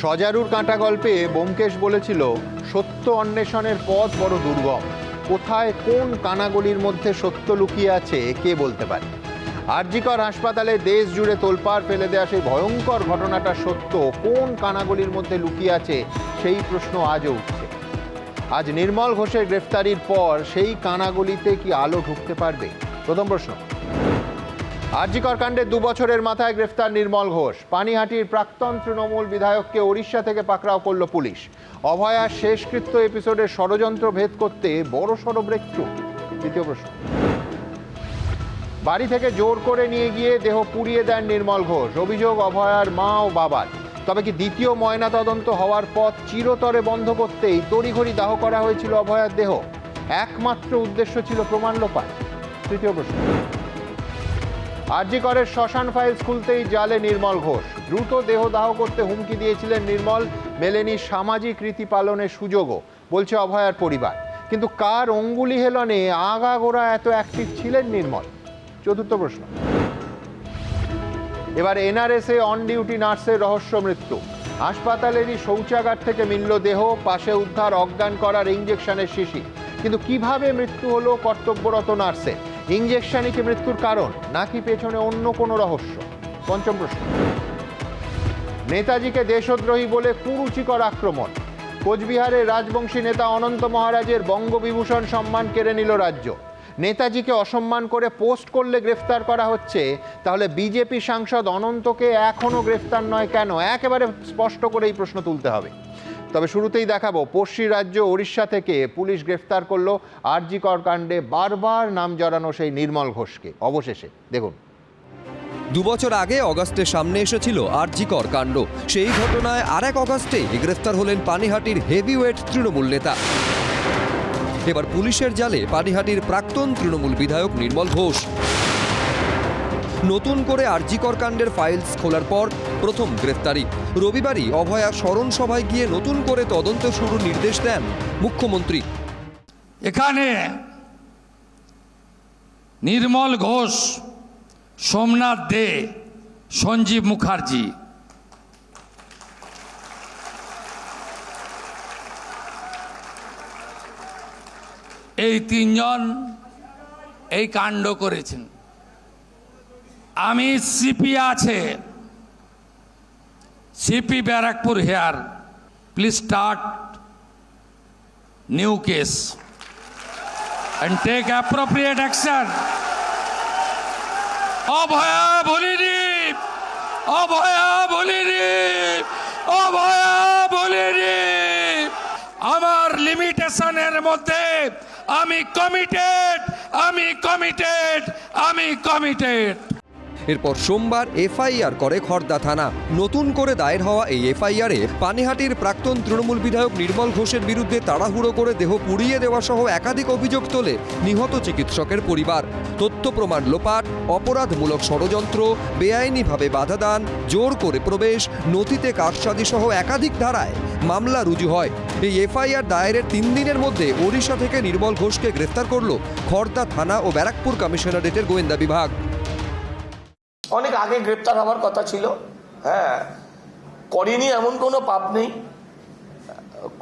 সজারুর কাঁটা গল্পে ব্যোমকেশ বলেছিল, সত্য অন্বেষণের পথ বড় দুর্গম। কোথায় কোন কানাগলির মধ্যে সত্য লুকিয়ে আছে কে বলতে পারে। আরজিকর হাসপাতালে দেশ জুড়ে তোলপাড় ফেলে দেওয়া সেই ভয়ঙ্কর ঘটনাটা সত্য কোন কানাগলির মধ্যে লুকিয়ে আছে সেই প্রশ্ন আজও উঠছে। আজ নির্মল ঘোষের গ্রেফতারির পর সেই কানাগলিতে কি আলো ঢুকতে পারবে? প্রথম প্রশ্ন। আরজিকর কাণ্ডে 2 বছরের মাথায় গ্রেফতার নির্মল ঘোষ। পানিহাটির প্রাক্তন তৃণমূল বিধায়ককে ওড়িশা থেকে পাকড়াও করল পুলিশ। অভয়ার শেষকৃত্য এপিসোডের ষড়যন্ত্র ভেদ করতে বড়সড় ব্রেকথ্রু। দ্বিতীয় প্রশ্ন। বাড়ি থেকে জোর করে নিয়ে গিয়ে দেহ পুড়িয়ে দেন নির্মল ঘোষ। অভিযোগ অভয়ার মা ও বাবার। তবে কি দ্বিতীয় ময়নাতদন্ত হওয়ার পথ চিরতরে বন্ধ করতেই তড়িঘড়ি দাহ করা হয়েছিল অভয়ার দেহ? একমাত্র উদ্দেশ্য ছিল প্রমাণ লোপাট। তৃতীয় প্রশ্ন। আরজিকরের শ্মশান ফাইলস খুলতেই জালে নির্মল ঘোষ। দ্রুত দেহ দাহ করতে হুমকি দিয়েছিলেন নির্মল। মেলেনি সামাজিক রীতি পালনের সুযোগও, বলছে অভয়ার পরিবার। কিন্তু কার অঙ্গুলি হেলনে আগাগোড়া এত অ্যাক্টিভ ছিলেন নির্মল? চতুর্থ প্রশ্ন। এবার এনআরএসে অন ডিউটি নার্সের রহস্য মৃত্যু। হাসপাতালেরই শৌচাগার থেকে মিলল দেহ, পাশে উদ্ধার অজ্ঞান করার ইঞ্জেকশনের শিশি। কিন্তু কিভাবে মৃত্যু হলো কর্তব্যরত নার্সের? ইঞ্জেকশনই কি মৃত্যুর কারণ, নাকি পেছনে অন্য কোনো রহস্য? পঞ্চম প্রশ্ন। নেতাজিকে দেশদ্রোহী বলে কুরুচিকর আক্রমণ। কোচবিহারের রাজবংশী নেতা অনন্ত মহারাজের বঙ্গবিভূষণ সম্মান কেড়ে নিল রাজ্য। নেতাজিকে অসম্মান করে পোস্ট করলে গ্রেফতার করা হচ্ছে, তাহলে বিজেপি সাংসদ অনন্তকে এখনও গ্রেফতার নয় কেন? একেবারে স্পষ্ট করে এই প্রশ্ন তুলতে হবে। তবে শুরুতেই দেখাবো পড়শি রাজ্য ওড়িশা থেকে পুলিশ গ্রেফতার করলো আরজিকর কাণ্ডে বারবার নাম জড়ানো সেই নির্মল ঘোষকে। অবশেষে দেখুন। 2 বছর আগে অগাস্টে সামনে এসেছিল আরজিকর কাণ্ড। সেই ঘটনায় আরেক অগাস্টে গ্রেফতার হলেন পানিহাটির হেভিওয়েট তৃণমূল নেতা। এবার পুলিশের জালে পানিহাটির প্রাক্তন তৃণমূল বিধায়ক নির্মল ঘোষ। নতুন করে আরজিকর কাণ্ডের ফাইলস খোলার পর প্রথম গ্রেফতারি। রবিবারই অভয়া স্মরণ সভায় গিয়ে নতুন করে তদন্ত শুরুর নির্দেশ দেন মুখ্যমন্ত্রী। এখানে নির্মল ঘোষ, সোমনাথ দে, সঞ্জীব মুখার্জি এই 3 জন এই কাণ্ড করেছেন। আমি সিপি আছে, CP Barrackpore here, please start new case and take appropriate action. Abhaya বলিনি, অভয়া বলিনি, অভয়া বলিনি। আমার লিমিটেশনের মধ্যে আমি কমিটেড, আমি কমিটেড, আমি কমিটেড। এরপর সোমবার এফআইআর করে খড়দা থানা। নতুন করে দায়ের হওয়া এই এফআইআরে পানিহাটির প্রাক্তন তৃণমূল বিধায়ক নির্মল ঘোষের বিরুদ্ধে তাড়াহুড়ো করে দেহ পুড়িয়ে দেওয়া সহ একাধিক অভিযোগ তোলে নিহত চিকিৎসকের পরিবার। তথ্য প্রমাণ লোপাট, অপরাধমূলক ষড়যন্ত্র, বেআইনিভাবে বাধা দান, জোর করে প্রবেশ, নথিতে কারসাজি সহ একাধিক ধারায় মামলা রুজু হয়। এই এফআইআর দায়েরের 3 দিনের মধ্যে ওড়িশা থেকে নির্মল ঘোষকে গ্রেফতার করল খড়দা থানা ও ব্যারাকপুর কমিশনারেটের গোয়েন্দা বিভাগ। অনেক আগে গ্রেপ্তার হওয়ার কথা ছিল। হ্যাঁ, করেনি এমন কোনো পাপ নেই,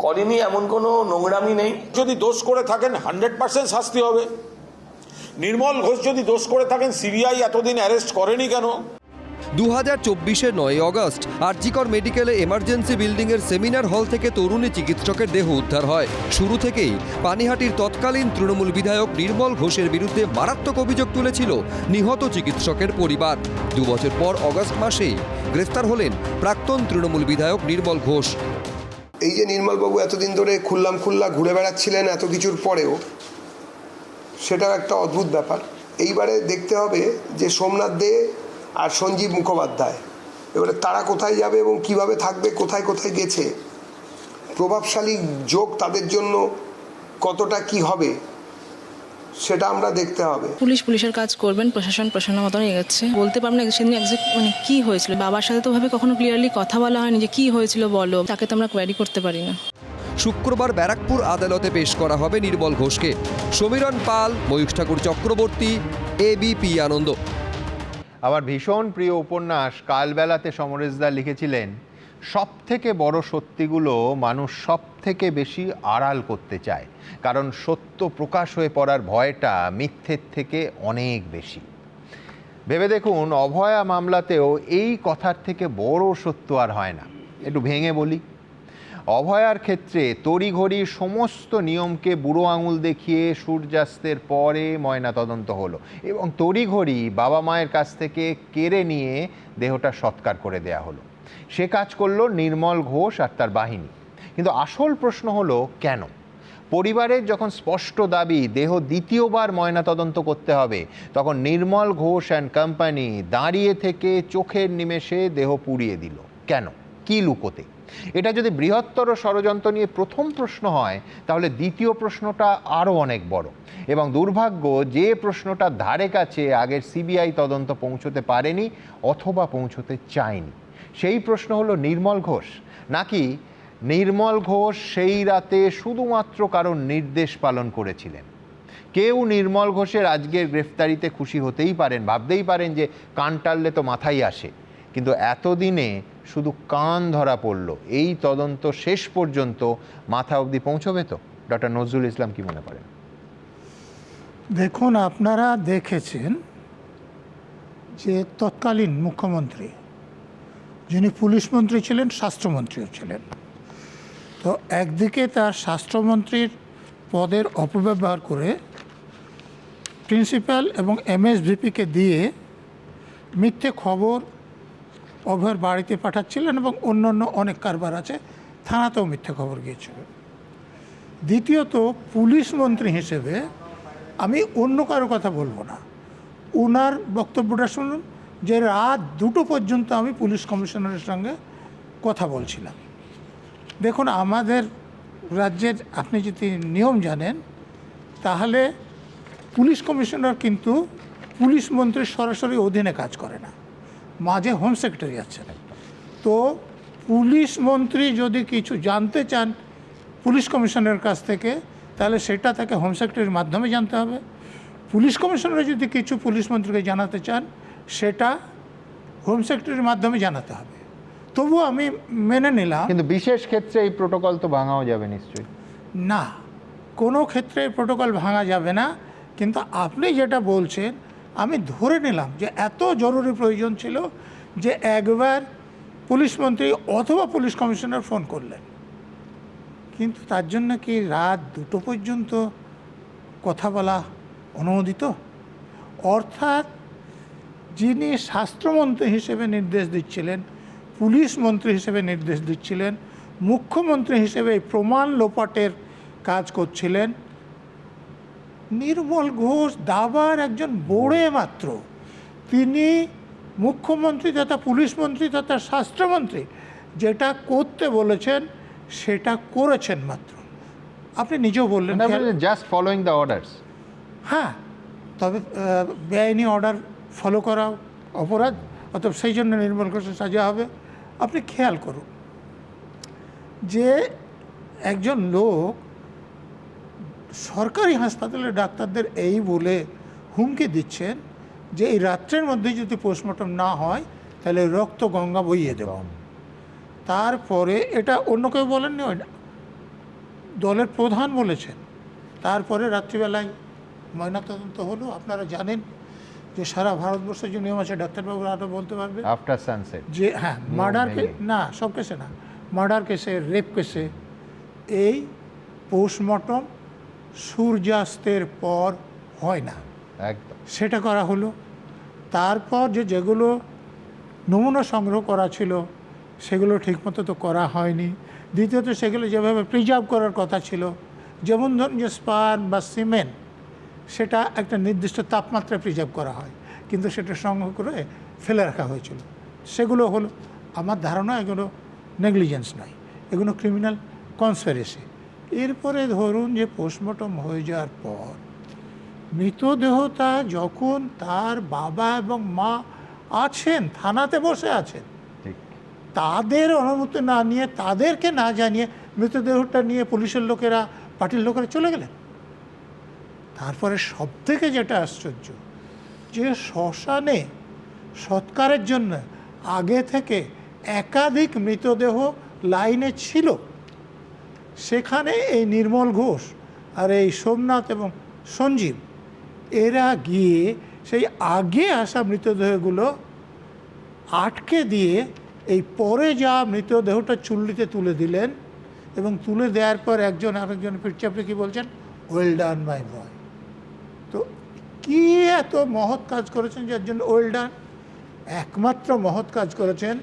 করেনি এমন কোনো নোংরামি নেই। যদি দোষ করে থাকেন 100% শাস্তি হবে। নির্মল ঘোষ যদি দোষ করে থাকেন সিবিআই এতদিন অ্যারেস্ট করেনি কেন? 2024-এর 9 অগস্ট আরজিকর মেডিকেলে এমার্জেন্সি বিল্ডিংয়ের সেমিনার হল থেকে তরুণী চিকিৎসকের দেহ উদ্ধার হয়। শুরু থেকেই পানিহাটির তৎকালীন তৃণমূল বিধায়ক নির্মল ঘোষের বিরুদ্ধে মারাত্মক অভিযোগ তুলেছিল নিহত চিকিৎসকের পরিবার। 2 বছর পর অগস্ট মাসেই গ্রেফতার হলেন প্রাক্তন তৃণমূল বিধায়ক নির্মল ঘোষ। এই যে নির্মলবাবু এতদিন ধরে খুল্লা ঘুরে বেড়াচ্ছিলেন এত কিছুর পরেও, সেটাও একটা অদ্ভুত ব্যাপার। এইবারে দেখতে হবে যে সোমনাথ দে আর সঞ্জীব মুখোপাধ্যায় এবারে তারা কোথায় যাবে এবং কিভাবে থাকবে, কোথায় কোথায় গেছে, প্রভাবশালী যোগ তাদের জন্য কতটা কি হবে সেটা আমরা দেখতে হবে। পুলিশের কাজ করবেন, প্রশাসনের মতন এগোচ্ছে। বলতে পারবো না সেদিন এক্সাক্ট মানে কি হয়েছিল। বাবার সাথে তো ভাবে কখনো ক্লিয়ারলি কথা বলা হয়নি যে কি হয়েছিল বলো, তাকে তো আমরা কোয়ারি করতে পারি না। শুক্রবার ব্যারাকপুর আদালতে পেশ করা হবে নির্মল ঘোষকে। সমীরণ পাল, ময়ূখ ঠাকুর চক্রবর্তী, এবিপি আনন্দ। আবার ভীষণ প্রিয় উপন্যাস কালবেলাতে সমরেশদা লিখেছিলেন, সব থেকে বড় সত্যিগুলো মানুষ সব থেকে বেশি আড়াল করতে চায়, কারণ সত্য প্রকাশ হয়ে পড়ার ভয়টা মিথ্যের থেকে অনেক বেশি। ভেবে দেখুন, অভয়া মামলাতেও এই কথার থেকে বড় সত্য আর হয় না। একটু ভেঙে বলি, অভয়ার ক্ষেত্রে তড়িঘড়ি সমস্ত নিয়মকে বুড়ো আঙুল দেখিয়ে সূর্যাস্তের পরে ময়নাতদন্ত হলো এবং তড়িঘড়ি বাবা মায়ের কাছ থেকে কেড়ে নিয়ে দেহটা সৎকার করে দেয়া হলো। সে কাজ করলো নির্মল ঘোষ আর তার বাহিনী। কিন্তু আসল প্রশ্ন হলো, কেন? পরিবারের যখন স্পষ্ট দাবি দেহ দ্বিতীয়বার ময়নাতদন্ত করতে হবে, তখন নির্মল ঘোষ অ্যান্ড কোম্পানি দাঁড়িয়ে থেকে চোখের নিমেষে দেহ পুড়িয়ে দিল। কেন? কি লুকোতে? এটা যদি বৃহত্তর ষড়যন্ত্র নিয়ে প্রথম প্রশ্ন হয়, তাহলে দ্বিতীয় প্রশ্নটা আরও অনেক বড়। এবং দুর্ভাগ্য, যে প্রশ্নটার ধারে কাছে আগের সিবিআই তদন্ত পৌঁছতে পারেনি অথবা পৌঁছতে চায়নি। সেই প্রশ্ন হলো, নির্মল ঘোষ নাকি নির্মল ঘোষ সেই রাতে শুধুমাত্র কারণ নির্দেশ পালন করেছিলেন? কেউ নির্মল ঘোষের আজকের গ্রেফতারিতে খুশি হতেই পারেন, ভাবতেই পারেন যে কান টানলে তো মাথায় আসে, কিন্তু এতদিনে শুধু কান ধরা পড়ল। এই তদন্ত শেষ পর্যন্ত মাথা অবধি পৌঁছবে তো? ডক্টর নজরুল ইসলাম কি মনে করেন? দেখুন, আপনারা দেখেছেন যে তৎকালীন মুখ্যমন্ত্রী, যিনি পুলিশ মন্ত্রী ছিলেন, স্বাস্থ্যমন্ত্রীও ছিলেন, তো একদিকে তার স্বাস্থ্যমন্ত্রীর পদের অপব্যবহার করে প্রিন্সিপাল এবং এমএসভিপিকে দিয়ে মিথ্যে খবর অভয়ের বাড়িতে পাঠাচ্ছিলেন এবং অন্যান্য অনেক কারবার আছে, থানাতেও মিথ্যে খবর গিয়েছিল। দ্বিতীয়ত, পুলিশ মন্ত্রী হিসেবে আমি অন্য কারো কথা বলবো না, ওনার বক্তব্যটা শুনুন, যে রাত 2টো পর্যন্ত আমি পুলিশ কমিশনারের সঙ্গে কথা বলছিলাম। দেখুন, আমাদের রাজ্যের আপনি যদি নিয়ম জানেন, তাহলে পুলিশ কমিশনার কিন্তু পুলিশ মন্ত্রীর সরাসরি অধীনে কাজ করে না, মাঝে হোম সেক্রেটারি আছেন। তো পুলিশ মন্ত্রী যদি কিছু জানতে চান পুলিশ কমিশনারের কাছ থেকে, তাহলে সেটা তাকে হোম সেক্রেটারির মাধ্যমে জানতে হবে। পুলিশ কমিশনার যদি কিছু পুলিশ মন্ত্রীকে জানাতে চান, সেটা হোম সেক্রেটারির মাধ্যমে জানাতে হবে। তবু আমি মেনে নিলাম। কিন্তু বিশেষ ক্ষেত্রে এই প্রোটোকল তো ভাঙাও যাবে নিশ্চয়ই? না, কোনো ক্ষেত্রে প্রোটোকল ভাঙা যাবে না। কিন্তু আপনি যেটা বলছেন, আমি ধরে নিলাম যে এত জরুরি প্রয়োজন ছিল যে একবার পুলিশ মন্ত্রী অথবা পুলিশ কমিশনার ফোন করলেন, কিন্তু তার জন্য কি রাত 2টো পর্যন্ত কথা বলা অনুমোদিত? অর্থাৎ যিনি স্বাস্থ্যমন্ত্রী হিসেবে নির্দেশ দিচ্ছিলেন, পুলিশ মন্ত্রী হিসেবে নির্দেশ দিচ্ছিলেন, মুখ্যমন্ত্রী হিসেবে প্রমাণ লোপাটের কাজ করছিলেন, নির্মল ঘোষ দাবার একজন বোড়ে মাত্র। তিনি মুখ্যমন্ত্রী তথা পুলিশ মন্ত্রী তথা স্বাস্থ্যমন্ত্রী যেটা করতে বলেছেন সেটা করেছেন মাত্র। আপনি নিজেও বললেন জাস্ট ফলোইং দ্য অর্ডারস। হ্যাঁ, তবে বেআইনি অর্ডার ফলো করা অপরাধ, অতএব সেই জন্য নির্মল ঘোষের সাজা হবে। আপনি খেয়াল করুন যে একজন লোক সরকারি হাসপাতালের ডাক্তারদের এই বলে হুমকি দিচ্ছেন যে এই রাত্রের মধ্যে যদি পোস্টমর্টম না হয় তাহলে রক্ত গঙ্গা বইয়ে দেব। তারপরে এটা অন্য কেউ বলেননি, দলের প্রধান বলেছেন। তারপরে রাত্রিবেলায় ময়নাতদন্ত হলো। আপনারা জানেন যে সারা ভারতবর্ষের যে নিয়ম আছে, ডাক্তারবাবুরা আরও বলতে পারবে, আফটার সানসেট, যে হ্যাঁ মার্ডার না, সব কেসে না, মার্ডার কেসে, রেপ কেসে এই পোস্টমর্টম সূর্যাস্তের পর হয় না। একদম সেটা করা হলো। তারপর যেগুলো নমুনা সংগ্রহ করা ছিল সেগুলো ঠিকমতো তো করা হয়নি। দ্বিতীয়ত, সেগুলো যেভাবে প্রিজার্ভ করার কথা ছিল, যেমন ধরুন যে স্পার্ম বা সিমেন্ট, সেটা একটা নির্দিষ্ট তাপমাত্রায় প্রিজার্ভ করা হয়, কিন্তু সেটা সংগ্রহ করে ফেলে রাখা হয়েছিল, সেগুলো হলো। আমার ধারণা এগুলো নেগলিজেন্স নয়, এগুলো ক্রিমিনাল কনস্পিরেসি। এরপরে ধরুন যে পোস্টমর্টম হয়ে যাওয়ার পর মৃতদেহটা যখন তার বাবা এবং মা আছেন, থানাতে বসে আছেন, তাদের অনুমতি না নিয়ে, তাদেরকে না জানিয়ে মৃতদেহটা নিয়ে পুলিশের লোকেরা, পার্টির লোকেরা চলে গেলেন। তারপরে সবথেকে যেটা আশ্চর্য, যে শ্মশানে সৎকারের জন্য আগে থেকে একাধিক মৃতদেহ লাইনে ছিল। সেখানে এই নির্মল ঘোষ আর এই সোমনাথ এবং সঞ্জীব এরা গিয়ে সেই আগে আসা মৃতদেহগুলো আটকে দিয়ে এই পরে যা মৃতদেহটা চুল্লিতে তুলে দিলেন, এবং তুলে দেওয়ার পর একজন আরেকজন পিটচাপড়ে কি বলছেন, ওয়েল ডান মাই বয়। তো কি এত মহৎ কাজ করেছেন যার জন্য ওয়েল ডান? একমাত্র মহৎ কাজ করেছেন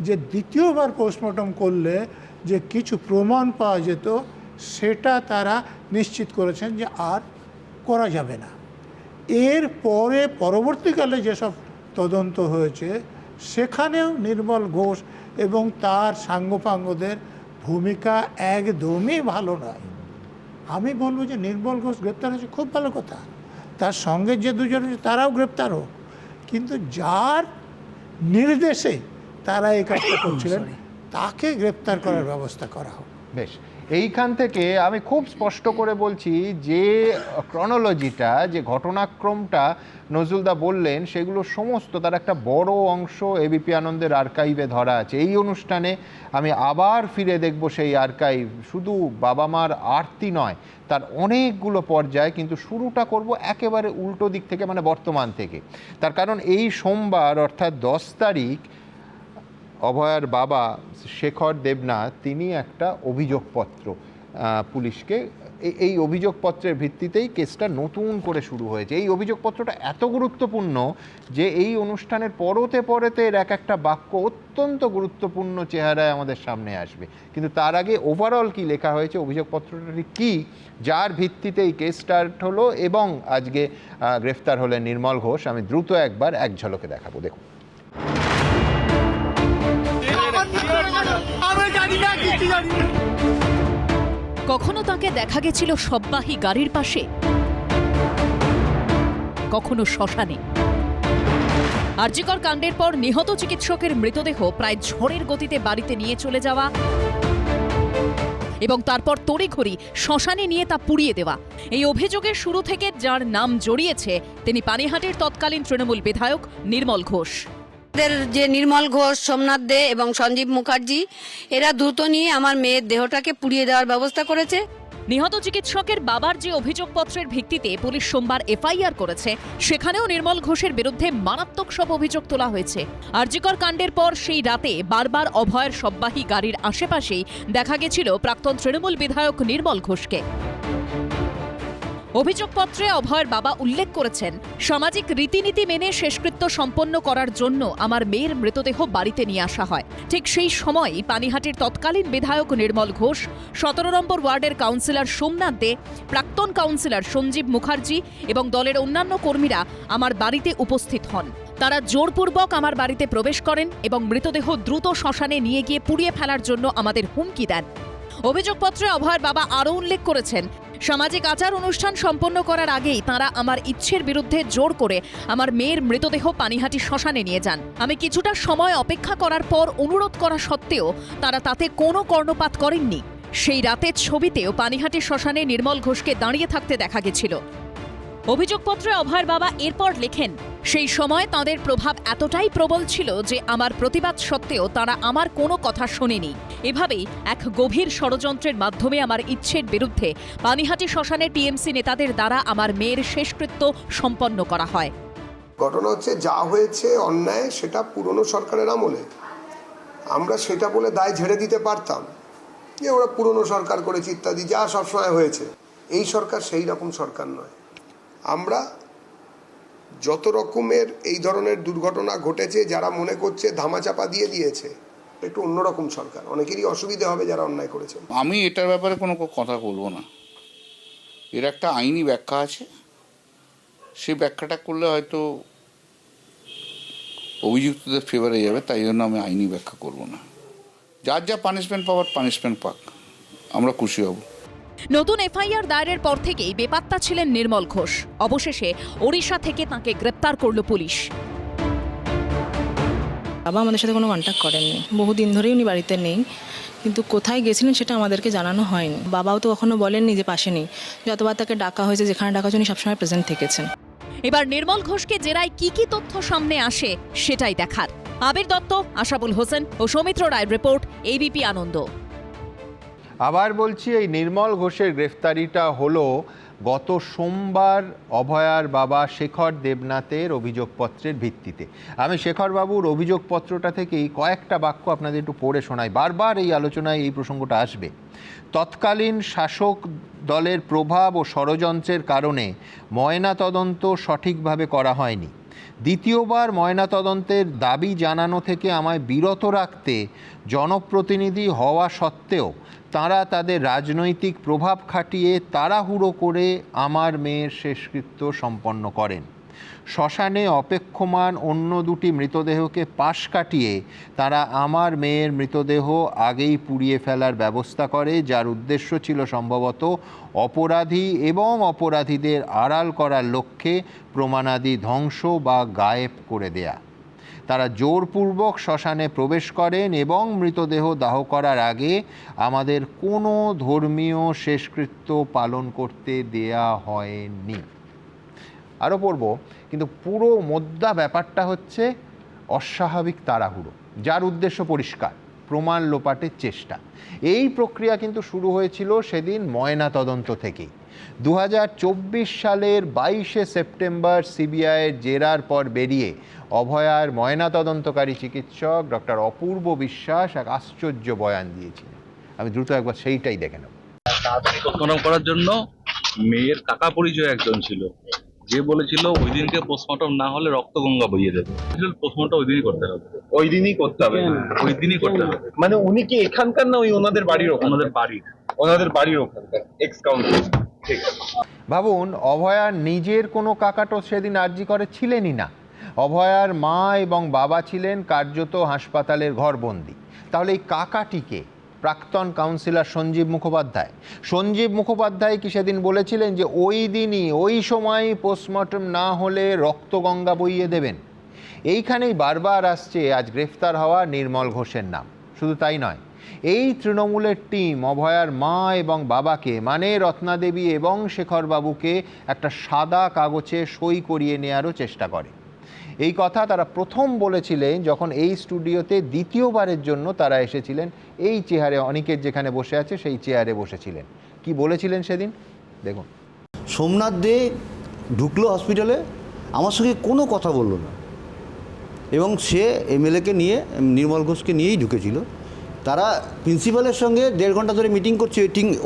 যে দ্বিতীয়বার পোস্টমর্টম করলে যে কিছু প্রমাণ পাওয়া যেত সেটা তারা নিশ্চিত করেছেন যে আর করা যাবে না। এর পরে পরবর্তীকালে যেসব তদন্ত হয়েছে সেখানেও নির্মল ঘোষ এবং তার সাঙ্গপাঙ্গদের ভূমিকা একদমই ভালো নয়। আমি বলবো যে নির্মল ঘোষ গ্রেপ্তার হয়েছে, খুব ভালো কথা, তার সঙ্গে যে দুজন আছে তারাও গ্রেপ্তার হোক, কিন্তু যার নির্দেশে তারা এই কাজটা করছিলেন তাকে গ্রেপ্তার করার ব্যবস্থা করা হোক। বেশ, এইখান থেকে আমি খুব স্পষ্ট করে বলছি যে ক্রনোলজিটা, যে ঘটনাক্রমটা নজরুলদা বললেন, সেগুলো সমস্ত তার একটা বড় অংশ এবিপি আনন্দের আর্কাইভে ধরা আছে। এই অনুষ্ঠানে আমি আবার ফিরে দেখব সেই আর্কাইভ, শুধু বাবা মার আরতি নয়, তার অনেকগুলো পর্যায়, কিন্তু শুরুটা করব একেবারে উল্টো দিক থেকে, মানে বর্তমান থেকে। তার কারণ এই সোমবার অর্থাৎ 10 তারিখ অভয়ার বাবা শেখর দেবনাথ তিনি একটা অভিযোগপত্র পুলিশকে, এই অভিযোগপত্রের ভিত্তিতেই কেসটা নতুন করে শুরু হয়েছে। এই অভিযোগপত্রটা এত গুরুত্বপূর্ণ যে এই অনুষ্ঠানের পরতে পরতে এর এক একটা বাক্য অত্যন্ত গুরুত্বপূর্ণ চেহারায় আমাদের সামনে আসবে। কিন্তু তার আগে ওভারঅল কি লেখা হয়েছে, অভিযোগপত্রটি কি, যার ভিত্তিতে এই কেস স্টার্ট হলো এবং আজকে গ্রেফতার হলেন নির্মল ঘোষ, আমি দ্রুত একবার এক ঝলকে দেখাবো। দেখুন। কখনো তাকে দেখা গেছিল শববাহী গাড়ির পাশে, কখনো শ্মশানে। আরজিকর কাণ্ডের পর নিহত চিকিৎসকের মৃতদেহ প্রায় ঝড়ের গতিতে বাড়িতে নিয়ে চলে যাওয়া এবং তারপর তড়িঘড়ি শ্মশানে নিয়ে তা পুড়িয়ে দেওয়া। এই অভিযোগের শুরু থেকে যার নাম জড়িয়েছে তিনি পানিহাটির তৎকালীন তৃণমূল বিধায়ক নির্মল ঘোষ। যে নির্মল ঘোষ, সোমনাথ দে এবং সঞ্জীব মুখার্জি, এরা দ্রুত নিয়ে আমার মেয়ের দেহটাকে পুড়িয়ে দেওয়ার ব্যবস্থা করেছে। নিহত চিকিৎসকের বাবার যে অভিযোগপত্রের ভিত্তিতে পুলিশ সোমবার এফআইআর করেছে, সেখানেও নির্মল ঘোষের বিরুদ্ধে মারাত্মক সব অভিযোগ তোলা হয়েছে। আরজিকর কাণ্ডের পর সেই রাতে বারবার অভয়ের শববাহী গাড়ির আশেপাশেই দেখা গেছিল প্রাক্তন তৃণমূল বিধায়ক নির্মল ঘোষকে। অভিযোগপত্রে অভয়ের বাবা উল্লেখ করেছেন, সামাজিক রীতিনীতি মেনে শেষকৃত্য সম্পন্ন করার জন্য আমার মেয়ের মৃতদেহ বাড়িতে নিয়ে আসা হয়। ঠিক সেই সময়ই পানিহাটির তৎকালীন বিধায়ক নির্মল ঘোষ, 17 নম্বর ওয়ার্ডের কাউন্সিলর সোমনাথ দে, প্রাক্তন কাউন্সিলর সঞ্জীব মুখার্জি এবং দলের অন্যান্য কর্মীরা আমার বাড়িতে উপস্থিত হন। তারা জোরপূর্বক আমার বাড়িতে প্রবেশ করেন এবং মৃতদেহ দ্রুত শ্মশানে নিয়ে গিয়ে পুড়িয়ে ফেলার জন্য আমাদের হুমকি দেন। অভিযোগপত্রে অভয়ের বাবা আরও উল্লেখ করেছেন, সামাজিক আচার অনুষ্ঠান সম্পন্ন করার আগেই তাঁরা আমার ইচ্ছের বিরুদ্ধে জোর করে আমার মেয়ের মৃতদেহ পানিহাটি শ্মশানে নিয়ে যান। আমি কিছুটা সময় অপেক্ষা করার পর অনুরোধ করা সত্ত্বেও তারা তাতে কোনো কর্ণপাত করেননি। সেই রাতের ছবিতেও পানিহাটি শ্মশানে নির্মল ঘোষকে দাঁড়িয়ে থাকতে দেখা গেছিল। অভিযোগপত্রে অভয়ের বাবা এরপর লেখেন, সেই সময় তাঁদের প্রভাব এতটাই প্রবল ছিল যে আমার প্রতিবাদ সত্ত্বেও তারা আমার কোনো কথা শোনেনি। এভাবেই এক গভীর ষড়যন্ত্রের মাধ্যমে আমার ইচ্ছের বিরুদ্ধে পানিহাটি শ্মশানে টিএমসি নেতাদের দ্বারা আমার মেয়ের শেষকৃত্য সম্পন্ন করা হয়। ঘটনা হচ্ছে, যা হয়েছে অন্যায় সেটা পুরনো সরকারের আমলে, আমরা সেটা বলে দায় ঝেড়ে দিতে পারতাম যে ওরা পুরনো সরকার করেছে ইত্যাদি, যা সবসময় হয়েছে। এই সরকার সেই রকম সরকার নয়। আমরা যত রকমের এই ধরনের দুর্ঘটনা ঘটেছে, যারা মনে করছে ধামাচাপা দিয়ে দিয়েছে, একটু অন্যরকম সরকার, অনেকেরই অসুবিধা হবে যারা অন্যায় করেছে। আমি এটার ব্যাপারে কোনো কথা বলবো না। এর একটা আইনি ব্যাখ্যা আছে, সেই ব্যাখ্যাটা করলে হয়তো অভিযুক্তদের ফেভারে যাবে, তাই জন্য আমি আইনি ব্যাখ্যা করব না। যার যা পানিশমেন্ট পাওয়ার পানিশমেন্ট পাক, আমরা খুশি হব। নতুন এফআইআর দায়েরের পর থেকেই বেপাত্তা ছিলেন নির্মল ঘোষ। অবশেষে ওড়িশা থেকে তাঁকে গ্রেপ্তার করল পুলিশ। বাবা আমাদের সাথে কোনো কন্ট্যাক্ট করেননি, বহুদিন ধরেই উনি বাড়িতে নেই, কিন্তু কোথায় গেছিলেন সেটা আমাদেরকে জানানো হয়নি। বাবাও তো কখনো বলেননি যে পাশে নেই। যতবার তাকে ডাকা হয়েছে, যেখানে ডাকা হয়েছে উনি সবসময় প্রেজেন্ট থেকেছেন। এবার নির্মল ঘোষকে জেরায় কি কি তথ্য সামনে আসে সেটাই দেখার। আবির দত্ত, আশাবুল হোসেন ও সৌমিত্র রায়ের রিপোর্ট, এবিপি আনন্দ। আবার বলছি, এই নির্মল ঘোষের গ্রেফতারিটা হলো গত সোমবার অভয়ার বাবা শেখর দেবনাথের অভিযোগপত্রের ভিত্তিতে। আমি শেখরবাবুর অভিযোগপত্রটা থেকেই কয়েকটা বাক্য আপনাদের একটু পড়ে শোনাই, বারবার এই আলোচনায় এই প্রসঙ্গটা আসবে। তৎকালীন শাসক দলের প্রভাব ও ষড়যন্ত্রের কারণে ময়নাতদন্ত সঠিকভাবে করা হয়নি। দ্বিতীয়বার ময়নাতদন্তের দাবি জানানো থেকে আমায় বিরত রাখতে জনপ্রতিনিধি হওয়া সত্ত্বেও তাঁরা তাদের রাজনৈতিক প্রভাব খাটিয়ে তাড়াহুড়ো করে আমার মেয়ের শেষকৃত্য সম্পন্ন করেন। শ্মশানে অপেক্ষমান অন্য দুটি মৃতদেহকে পাশ কাটিয়ে তারা আমার মেয়ের মৃতদেহ আগেই পুড়িয়ে ফেলার ব্যবস্থা করে, যার উদ্দেশ্য ছিল সম্ভবত অপরাধী এবং অপরাধীদের আড়াল করার লক্ষ্যে প্রমাণাদি ধ্বংস বা গায়েব করে দেয়া। তারা জোরপূর্বক শ্মশানে প্রবেশ করেন এবং মৃতদেহ দাহ করার আগে আমাদের কোনো ধর্মীয় শেষকৃত্য পালন করতে দেয়া হয়নি। আরও পড়ব, কিন্তু পুরো মোদ্দা ব্যাপারটা হচ্ছে অস্বাভাবিক তাড়াহুড়ো, যার উদ্দেশ্য পরিষ্কার, প্রমাণ লোপাটের চেষ্টা। এই প্রক্রিয়া কিন্তু শুরু হয়েছিল সেদিন ময়নাতদন্ত থেকেই। 2024 সালের 22শে সেপ্টেম্বর সিবিআইয়ের জেরার পর বেরিয়ে অভয়ার ময়নাতদন্তকারী চিকিৎসক ডক্টর অপূর্ব বিশ্বাস এক আশ্চর্য বয়ান দিয়েছিলেন। আমি দ্রুত একবার সেইটাই দেখে নেব। তাড়াতাড়ি পোস্টমর্টম করার জন্য মেয়ের কাকা পরিচয় একজন ছিল, যে বলেছিল ওই দিনকে পোস্টমর্টম না হলে রক্তগঙ্গা বইয়ে দেবে। পোস্টমর্টম ওই দিনই করতে হবে, ওই দিনই করতে হবে, ওই দিনই করতে হবে। মানে উনি কি এখানকার না ওই ওনাদের বাড়ির? ওনাদের বাড়ির ওখানকার এক্স কাউন্সিলর। ঠিক আছে, ভাবুন, অভয়ার নিজের কোনো কাকাটো সেদিন আরজি করে ছিলেনই না। অভয়ার মা এবং বাবা ছিলেন কার্যত হাসপাতালের ঘরবন্দি। তাহলে এই কাকাটিকে প্রাক্তন কাউন্সিলর সঞ্জীব মুখোপাধ্যায়। সঞ্জীব মুখোপাধ্যায় কি সেদিন বলেছিলেন যে ওই দিনই ওই সময়ই পোস্টমর্টম না হলে রক্তগঙ্গা বইয়ে দেবেন? এইখানেই বারবার আসছে আজ গ্রেফতার হওয়া নির্মল ঘোষের নাম। শুধু তাই নয়, এই তৃণমূলের টিম অভয়ার মা এবং বাবাকে, মানে রত্নাদেবী এবং শেখরবাবুকে, একটা সাদা কাগজে সই করিয়ে নেওয়ারও চেষ্টা করে। এই কথা তারা প্রথম বলেছিলেন যখন এই স্টুডিওতে দ্বিতীয়বারের জন্য তারা এসেছিলেন। এই চেয়ারে, অনিকেত যেখানে বসে আছে সেই চেয়ারে বসেছিলেন। কি বলেছিলেন সেদিন দেখুন। সোমনাথ দে ঢুকলো হসপিটালে, আমার সঙ্গে কোনো কথা বললো না, এবং সে এমএলএকে নিয়ে, নির্মল ঘোষকে নিয়েই ঢুকেছিল। তারা প্রিন্সিপালের সঙ্গে 1.5 ঘন্টা ধরে মিটিং করছে।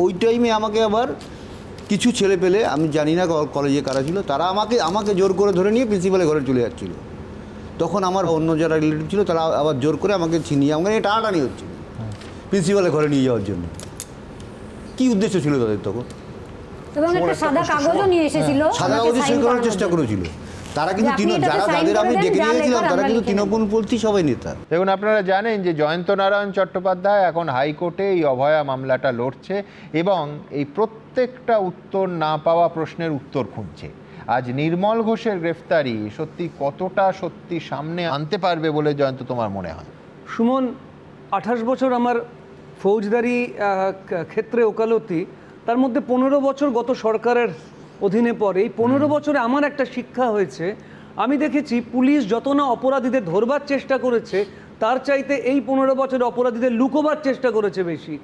ওই টাইমে আমাকে আবার কিছু ছেলে পেলে, আমি জানি না কলেজে কারা ছিল, তারা আমাকে জোর করে ধরে নিয়ে প্রিন্সিপালের ঘরে চলে যাচ্ছিল। তখন আমার অন্য যারা রিলেটিভ ছিল তারা আবার জোর করে আমাকে ছিনিয়ে আমাকে টানাটানি হচ্ছিল প্রিন্সিপালের ঘরে নিয়ে যাওয়ার জন্য। কি উদ্দেশ্য ছিল তাদের তখন? এবং একটা সাদা কাগজও নিয়ে এসেছিল, সাদা কাগজে সই করার চেষ্টা করেছিল তারা। কিন্তু যাদের আমি দেখে নিয়েছিলাম তারা কিন্তু তৃণমূলপন্থী সবাই নেতা। দেখুন, আপনারা জানেন যে জয়ন্ত নারায়ণ চট্টোপাধ্যায় এখন হাইকোর্টে এই অভয়া মামলাটা লড়ছে এবং এই প্রত্যেকটা উত্তর না পাওয়া প্রশ্নের উত্তর খুঁজছে। আজ নির্মল ঘোষের গ্রেফতারি সত্যি কতটা সত্যি সামনে আনতে পারবে বলে জয়ন্ত তোমার মনে হয়? সুমন, 28 বছর আমার ফৌজদারি ক্ষেত্রে ওকালতি, তার মধ্যে 15 বছর গত সরকারের অধীনে পড়ে। এই 15 বছরে আমার একটা শিক্ষা হয়েছে, আমি দেখেছি পুলিশ যত না অপরাধীদের ধরবার চেষ্টা করেছে, তার চাইতে এই 15 বছরে অপরাধীদের লুকোবার চেষ্টা করেছে বেশি।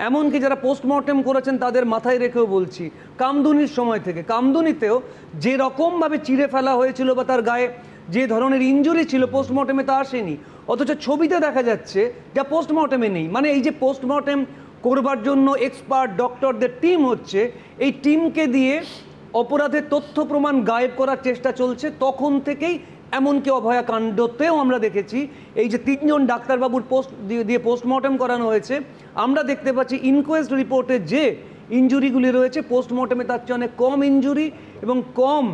এমনকি যারা পোস্টমর্টেম করেছেন তাদের মাথায় রেখেও বলছি, কামদুনির সময় থেকে, কামদুনিতেও যে রকমভাবে চিড়ে ফেলা হয়েছিল বা তার গায়ে যে ধরনের ইনজুরি ছিল, পোস্টমর্টেমে তা আসেনি। অথচ ছবিতে দেখা যাচ্ছে যা পোস্টমর্টেমে নেই। মানে এই যে পোস্টমর্টেম করবার জন্য এক্সপার্ট ডক্টরদের টিম হচ্ছে, এই টিমকে দিয়ে অপরাধের তথ্য প্রমাণ গায়েব করার চেষ্টা চলছে তখন থেকেই। এমনকি অভয়া কাণ্ডতেও আমরা দেখেছি এই যে 3 জন ডাক্তারবাবুর দিয়ে পোস্টমর্টেম করানো হয়েছে, আমরা দেখতে পাচ্ছি ইনকোয়েস্ট রিপোর্টে যে ইনজুরিগুলি রয়েছে পোস্টমর্টেমে তার চেয়ে অনেক কম ইনজুরি এবং কম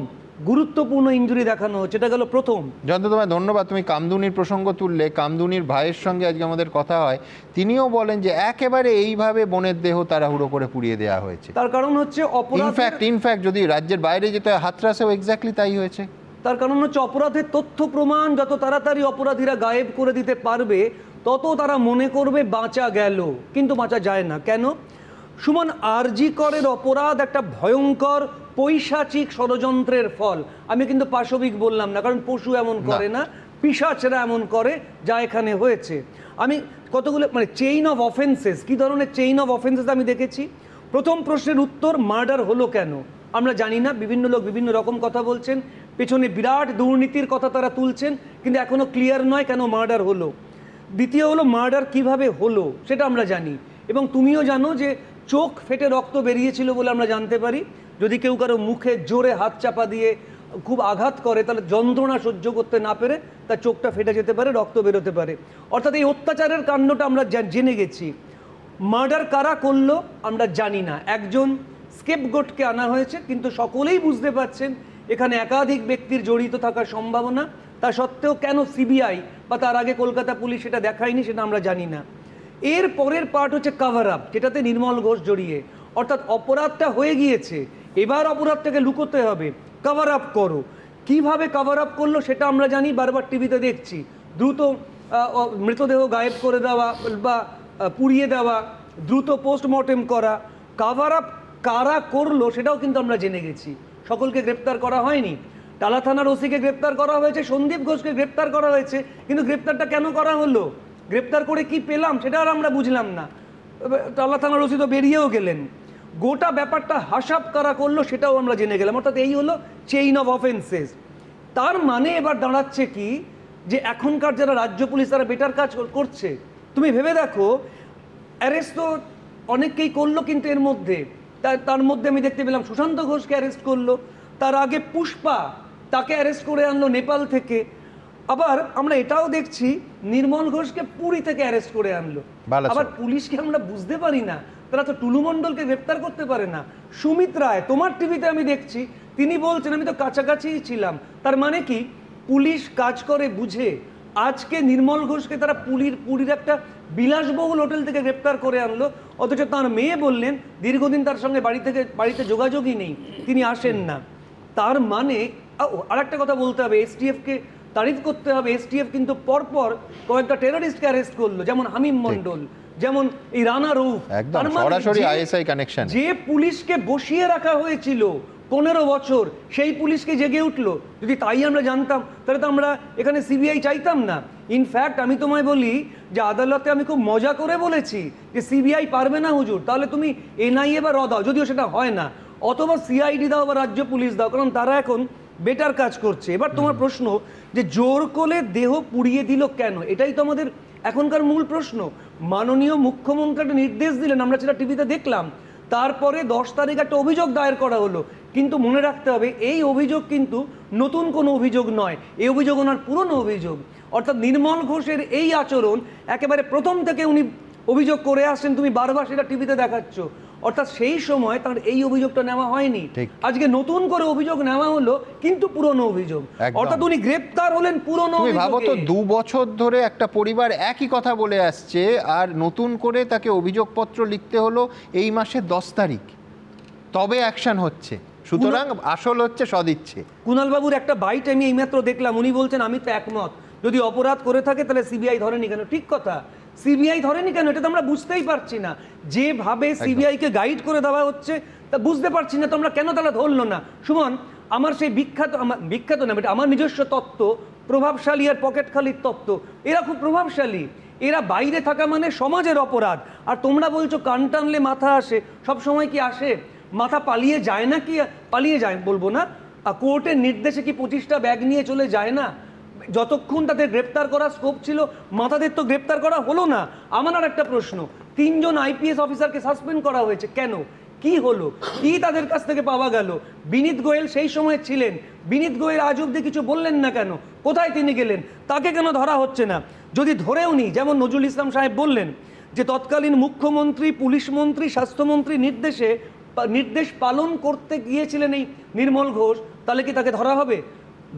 গুরুত্বপূর্ণ ইনজুরি দেখানো হচ্ছে। এটা গেল প্রথম। জয়ন্ত, তোমায় ধন্যবাদ। তুমি কামদুনির প্রসঙ্গ তুললে। কামদুনির ভাইয়ের সঙ্গে আজকে আমাদের কথা হয়, তিনিও বলেন যে একেবারে এইভাবে বোনের দেহ তাড়াহুড়ো করে পুড়িয়ে দেওয়া হয়েছে। তার কারণ হচ্ছে ইনফ্যাক্ট যদি রাজ্যের বাইরে যেতে হয় হাতরাসেও এক্স্যাক্টলি তাই হয়েছে। তার কারণ হচ্ছে অপরাধের তথ্য প্রমাণ যত তাড়াতাড়ি অপরাধীরা গায়েব করে দিতে পারবে তত তারা মনে করবে বাঁচা গেল, কিন্তু বাঁচা যায় না। কেন? সুমন, আরজি করের অপরাধ একটা ভয়ঙ্কর পৈশাচিক ষড়যন্ত্রের ফল। আমি কিন্তু পাশবিক বললাম না, কারণ পশু এমন করে না। পিশাচরা এমন করে যা এখানে হয়েছে। আমি কতগুলো মানে চেইন অফ অফেন্সেস, কী ধরনের চেইন অফ অফেন্সেস আমি দেখেছি। প্রথম প্রশ্নের উত্তর, মার্ডার হলো কেন আমরা জানি না, বিভিন্ন লোক বিভিন্ন রকম কথা বলছেন, পেছনে বিরাট দুর্নীতির কথা তারা তুলছেন, কিন্তু এখনও ক্লিয়ার নয় কেন মার্ডার হলো। দ্বিতীয় হলো, মার্ডার কিভাবে হলো সেটা আমরা জানি, এবং তুমিও জানো যে চোখ ফেটে রক্ত বেরিয়েছিল বলে আমরা জানতে পারি। যদি কেউ কারো মুখে জোরে হাত চাপা দিয়ে খুব আঘাত করে, তাহলে যন্ত্রণা সহ্য করতে না পেরে তার চোখটা ফেটে যেতে পারে, রক্ত বেরোতে পারে। অর্থাৎ এই অত্যাচারের কাণ্ডটা আমরা জেনে গেছি। মার্ডার কারা করলো আমরা জানি না, একজন স্কেপগোটকে আনা হয়েছে, কিন্তু সকলেই বুঝতে পারছেন এখানে একাধিক ব্যক্তির জড়িত থাকার সম্ভাবনা। তা সত্ত্বেও কেন সিবিআই বা তার আগে কলকাতা পুলিশ সেটা দেখায়নি সেটা আমরা জানি না। এর পরের পার্ট হচ্ছে কাভার আপ, যেটাতে নির্মল ঘোষ জড়িয়ে। অর্থাৎ অপরাধটা হয়ে গিয়েছে, এবার অপরাধটাকে লুকোতে হবে, কাভার আপ করো। কীভাবে কাভার আপ করলো সেটা আমরা জানি, বারবার টিভিতে দেখছি। দ্রুত মৃতদেহ গায়েব করে দেওয়া বা পুড়িয়ে দেওয়া, দ্রুত পোস্টমর্টেম করা। কাভার আপ কারা করলো সেটাও কিন্তু আমরা জেনে গেছি। সকলকে গ্রেপ্তার করা হয়নি। টালা থানার ওসিকে গ্রেপ্তার করা হয়েছে, সন্দীপ ঘোষকে গ্রেপ্তার করা হয়েছে, কিন্তু গ্রেপ্তারটা কেন করা হলো, গ্রেপ্তার করে কি পেলাম সেটা আর আমরা বুঝলাম না। টালা থানার ওসি তো বেরিয়েও গেলেন। গোটা ব্যাপারটা হাসাপ কারা করলো সেটাও আমরা জেনে গেলাম। অর্থাৎ এই হলো চেইন অফ অফেন্সেস। তার মানে এবার দাঁড়াচ্ছে কি, যে এখনকার যারা রাজ্য পুলিশ তারা বেটার কাজ করছে। তুমি ভেবে দেখো, অ্যারেস্ট তো অনেককেই করলো, কিন্তু এর মধ্যে তার মধ্যে আমি দেখতে পেলাম সুশান্ত ঘোষকে অ্যারেস্ট করলো, তার আগে পুষ্পা তাকে অ্যারেস্ট করে আনলো নেপাল থেকে। আবার আমরা এটাও দেখছি নির্মল ঘোষকে পুরী থেকে অ্যারেস্ট করে আনলো। আবার পুলিশকে আমরা বুঝতে পারি না, তারা তো টুলু মণ্ডলকে গ্রেপ্তার করতে পারে না। সুমিত রায়, তোমার টিভিতে আমি দেখছি, তিনি বলছেন আমি তো কাছাকাছিই ছিলাম। তার মানে কি, পুলিশ কাজ করে বুঝে। আজকে নির্মল ঘোষকে তারা পুরীর একটা বিলাসবহুল হোটেল থেকে গ্রেপ্তার করে আনলো, অথচ তার মেয়ে বললেন দীর্ঘদিন তার সঙ্গে বাড়িতে যোগাযোগই নেই, তিনি আসেন না। তার মানে আরেকটা কথা বলতে হবে, এসটিএফকে তারিফ করতে হবে। এসটিএফ কিন্তু পরপর কয়েকটা টেররিস্টকে অ্যারেস্ট করলো, যেমন হামিম মণ্ডল, যেমন এই রানা রউফ। যে পুলিশকে বসিয়ে রাখা হয়েছিল 15 বছর, সেই পুলিশকে জেগে উঠলো। যদি তাই আমরা জানতাম তাহলে তো আমরা এখানে সিবিআই চাইতাম না। ইনফ্যাক্ট আমি তোমায় বলি যে আদালতে আমি খুব মজা করে বলেছি যে সিবিআই পারবে না হুজুর, তাহলে তুমি এনআইএ বা র দাও, যদিও সেটা হয় না, অথবা সিআইডি দাও বা রাজ্য পুলিশ দাও, কারণ তারা এখন বেটার কাজ করছে। এবার তোমার প্রশ্ন যে জোর করে দেহ পুড়িয়ে দিল কেন, এটাই তো আমাদের এখনকার মূল প্রশ্ন। মাননীয় মুখ্যমন্ত্রী একটা নির্দেশ দিলেন, আমরা সেটা টিভিতে দেখলাম। তারপরে 10 তারিখ একটা অভিযোগ দায়ের করা হলো, কিন্তু মনে রাখতে হবে এই অভিযোগ কিন্তু নতুন কোনো অভিযোগ নয়, এই অভিযোগ ওনার পুরনো অভিযোগ। অর্থাৎ নির্মল ঘোষের এই আচরণ একেবারে প্রথম থেকে উনি অভিযোগ করে আসছেন, তুমি বারবার সেটা টিভিতে দেখাচ্ছ। অর্থাৎ সেই সময় তার এই অভিযোগটা নেওয়া হয়নি, আজকে নতুন করে অভিযোগ নেওয়া হলো, কিন্তু পুরনো অভিযোগ। অর্থাৎ উনি গ্রেপ্তার হলেন পুরনো অভিযোগে। ভাবো তো, 2 বছর ধরে একটা পরিবার একই কথা বলে আসছে, আর নতুন করে তাকে অভিযোগপত্র লিখতে হলো এই মাসের 10 তারিখ, তবে অ্যাকশন হচ্ছে। সুতরাং আসল হচ্ছে সদিচ্ছে। কুণাল বাবুর একটা বাইট আমি এইমাত্র দেখলাম, উনি বলছেন আমি তো একমত, যদি অপরাধ করে থাকে তাহলে সিবিআই ধরেনি কেন। ঠিক কথা, সিবিআই ধরেনি কেন এটা তো আমরা বুঝতেই পারছি না। যেভাবে সিবিআইকে গাইড করে দেওয়া হচ্ছে তা বুঝতে পারছি না তোমরা কেন তারা ধরলো না। সুমন, আমার সেই বিখ্যাত না, আমার নিজস্ব তত্ত্ব, প্রভাবশালী আর পকেট খালির তত্ত্ব। এরা খুব প্রভাবশালী, এরা বাইরে থাকা মানে সমাজের অপরাধ। আর তোমরা বলছো কান টানলে মাথা আসে, সব সময় কি আসে? মাথা পালিয়ে যায় না, কি পালিয়ে যায় বলবো না, কোর্টের নির্দেশে কি 25টা ব্যাগ নিয়ে চলে যায় না? যতক্ষণ তাদের গ্রেপ্তার করার স্কোপ ছিল, মাথাদের তো গ্রেপ্তার করা হলো না। আমার আর একটা প্রশ্ন, 3 জন আইপিএস অফিসারকে সাসপেন্ড করা হয়েছে কেন? কি হলো? কি তাদের কাছ থেকে পাওয়া গেল? বিনীত গোয়েল সেই সময় ছিলেন, বিনীত গোয়েল আজ অব্দি কিছু বললেন না কেন? কোথায় তিনি গেলেন? তাকে কেন ধরা হচ্ছে না? যদি ধরেও নি, যেমন নজরুল ইসলাম সাহেব বললেন যে তৎকালীন মুখ্যমন্ত্রী, পুলিশ মন্ত্রী, স্বাস্থ্যমন্ত্রী নির্দেশ পালন করতে গিয়েছিলেন এই নির্মল ঘোষ, তাহলে কি তাকে ধরা হবে?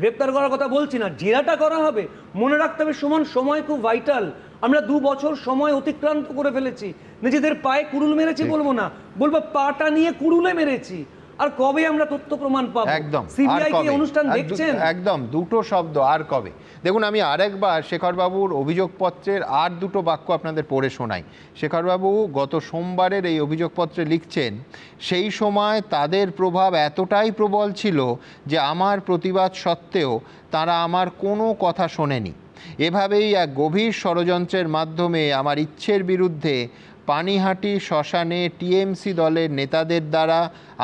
গ্রেপ্তার করার কথা বলছি না, জেরাটা করা হবে। মনে রাখতে হবে সুমন, সময় খুব ভাইটাল। আমরা 2 বছর সময় অতিক্রান্ত করে ফেলেছি। নিজেদের পায়ে কুড়ুল মেরেছি বলবো না, বলবো পাটা নিয়ে কুড়ুলে মেরেছি। আর কবে আমরা তথ্য প্রমাণ পাবো? একদম। সিবিআই কি অনুষ্ঠান দেখছেন? একদম, দুটো শব্দ, আর কবে। দেখুন, আমি আরেকবার শেখরবাবুর অভিযোগপত্রের আর দুটো বাক্য আপনাদের পড়ে শোনাই। শেখরবাবু গত সোমবারের এই অভিযোগপত্রে লিখছেন, সেই সময় তাদের প্রভাব এতটাই প্রবল ছিল যে আমার প্রতিবাদ সত্ত্বেও তারা আমার কোনো কথা শোনেনি। এভাবেই এক গভীর ষড়যন্ত্রের মাধ্যমে আমার ইচ্ছের বিরুদ্ধে পানিহাটি শ্মশানে টিএমসি দলের নেতাদের দ্বারা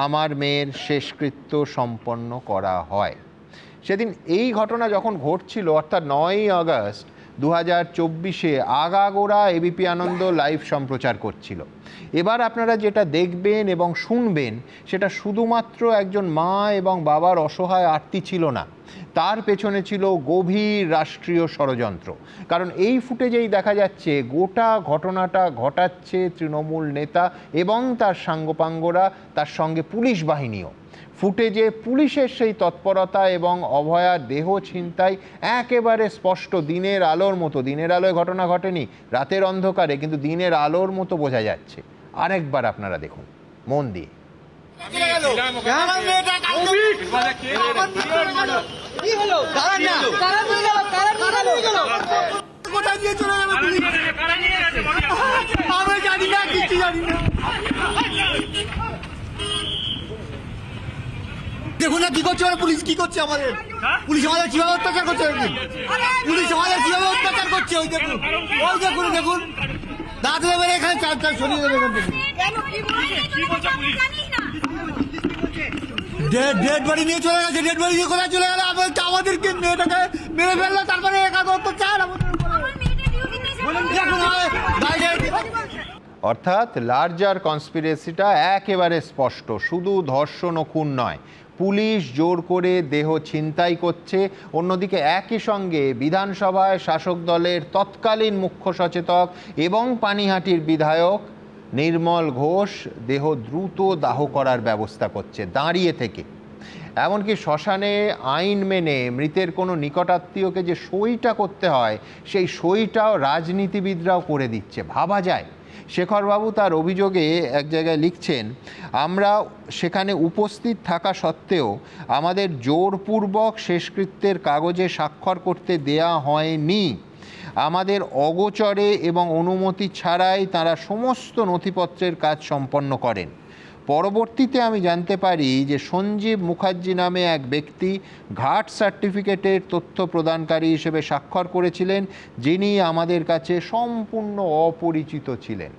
আমার মেয়ের শেষকৃত্য সম্পন্ন করা হয়। সেদিন এই ঘটনা যখন ঘটছিল, অর্থাৎ 9ই আগস্ট 2024, আগাগোড়া এবিপি আনন্দ লাইভ সম্প্রচার করছিল। এবার আপনারা যেটা দেখবেন এবং শুনবেন সেটা শুধুমাত্র একজন মা এবং বাবার অসহায় আর্তি ছিল না, তার পেছনে ছিল গভীর রাষ্ট্রীয় ষড়যন্ত্র। কারণ এই ফুটেজেই দেখা যাচ্ছে গোটা ঘটনাটা ঘটাচ্ছে তৃণমূল নেতা এবং তার সাঙ্গপাঙ্গরা, তার সঙ্গে পুলিশ বাহিনীও। ফুটেজে পুলিশের সেই তৎপরতা এবং অভয়ার দেহ ছিনতাই একেবারে স্পষ্ট, দিনের আলোর মতো। দিনের আলোয় ঘটনা ঘটেনি, রাতের অন্ধকারে, কিন্তু দিনের আলোর মতো বোঝা যাচ্ছে। আরেকবার আপনারা দেখুন মন দিয়ে। দেখুন না কি করছে, পুলিশ কি করছে আমাদের, পুলিশ আমাদের কিভাবে অত্যাচার করছে, পুলিশ আমাদের কিভাবে অত্যাচার করছে। ওই দেখুন, ওই দেখুন, দেখুন দাঁত দেবে এখানে, চার চার সরিয়ে দেবে এখান থেকে। ডেড বডি নিয়ে চলে গেছে, ডেড বডি নিয়ে কোথায় চলে গেল? আমাদেরকে মেয়েটাকে মেরে ফেললো, তারপরে অত্যাচার। অর্থাৎ লার্জার কনস্পিরেসিটা একেবারে স্পষ্ট, শুধু ধর্ষণ ও খুন নয়, পুলিশ জোর করে দেহ ছিনতাই করছে। অন্যদিকে একই সঙ্গে বিধানসভায় শাসক দলের তৎকালীন মুখ্য সচেতক এবং পানিহাটির বিধায়ক নির্মল ঘোষ দেহ দ্রুত দাহ করার ব্যবস্থা করছে দাঁড়িয়ে থেকে। এমনকি শ্মশানে আইন মেনে মৃতের কোনো নিকটাত্মীয়কে যে সইটা করতে হয়, সেই সইটাও রাজনীতিবিদরাও করে দিচ্ছে। ভাবা যায়। শেখরবাবু তার অভিযোগে এক জায়গায় লিখছেন, আমরা সেখানে উপস্থিত থাকা সত্ত্বেও আমাদের জোরপূর্বক শেষকৃত্যের কাগজে স্বাক্ষর করতে দেয়া হয়নি। আমাদের অগোচরে এবং অনুমতি ছাড়াই তারা সমস্ত নথিপত্রের কাজ সম্পন্ন করেন। পরবর্তীতে আমি জানতে পারি যে সঞ্জীব মুখার্জি নামে এক ব্যক্তি ঘাট সার্টিফিকেটের তথ্য প্রদানকারী হিসেবে স্বাক্ষর করেছিলেন, যিনি আমাদের কাছে সম্পূর্ণ অপরিচিত ছিলেন।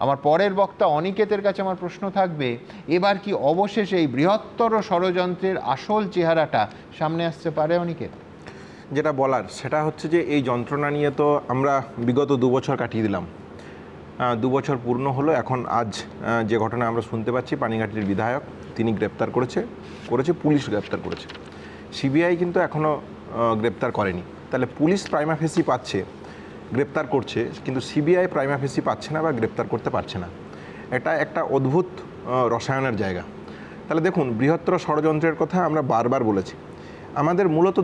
আমার পরের বক্তা অনিকেতের কাছে আমার প্রশ্ন থাকবে, এবার কি অবশেষে এই বৃহত্তর ষড়যন্ত্রের আসল চেহারাটা সামনে আসতে পারে? অনিকেত, যেটা বলার সেটা হচ্ছে যে এই যন্ত্রণা নিয়ে তো আমরা বিগত 2 বছর কাটিয়ে দিলাম, 2 বছর পূর্ণ হলো। এখন আজ যে ঘটনা আমরা শুনতে পাচ্ছি, পানিঘাটির বিধায়ক তিনি গ্রেপ্তার করেছে, পুলিশ গ্রেপ্তার করেছে, সিবিআই কিন্তু এখনও গ্রেপ্তার করেনি। তাহলে পুলিশ প্রাইমা ফেসি পাচ্ছে, গ্রেপ্তার করছে, কিন্তু সিবিআই প্রাইমা ফেসি পাচ্ছে না বা গ্রেপ্তার করতে পারছে না। এটা একটা অদ্ভুত রসায়নের জায়গা। তাহলে দেখুন, বৃহত্তর ষড়যন্ত্রের কথা আমরা বারবার বলেছি। আমাদের মূলত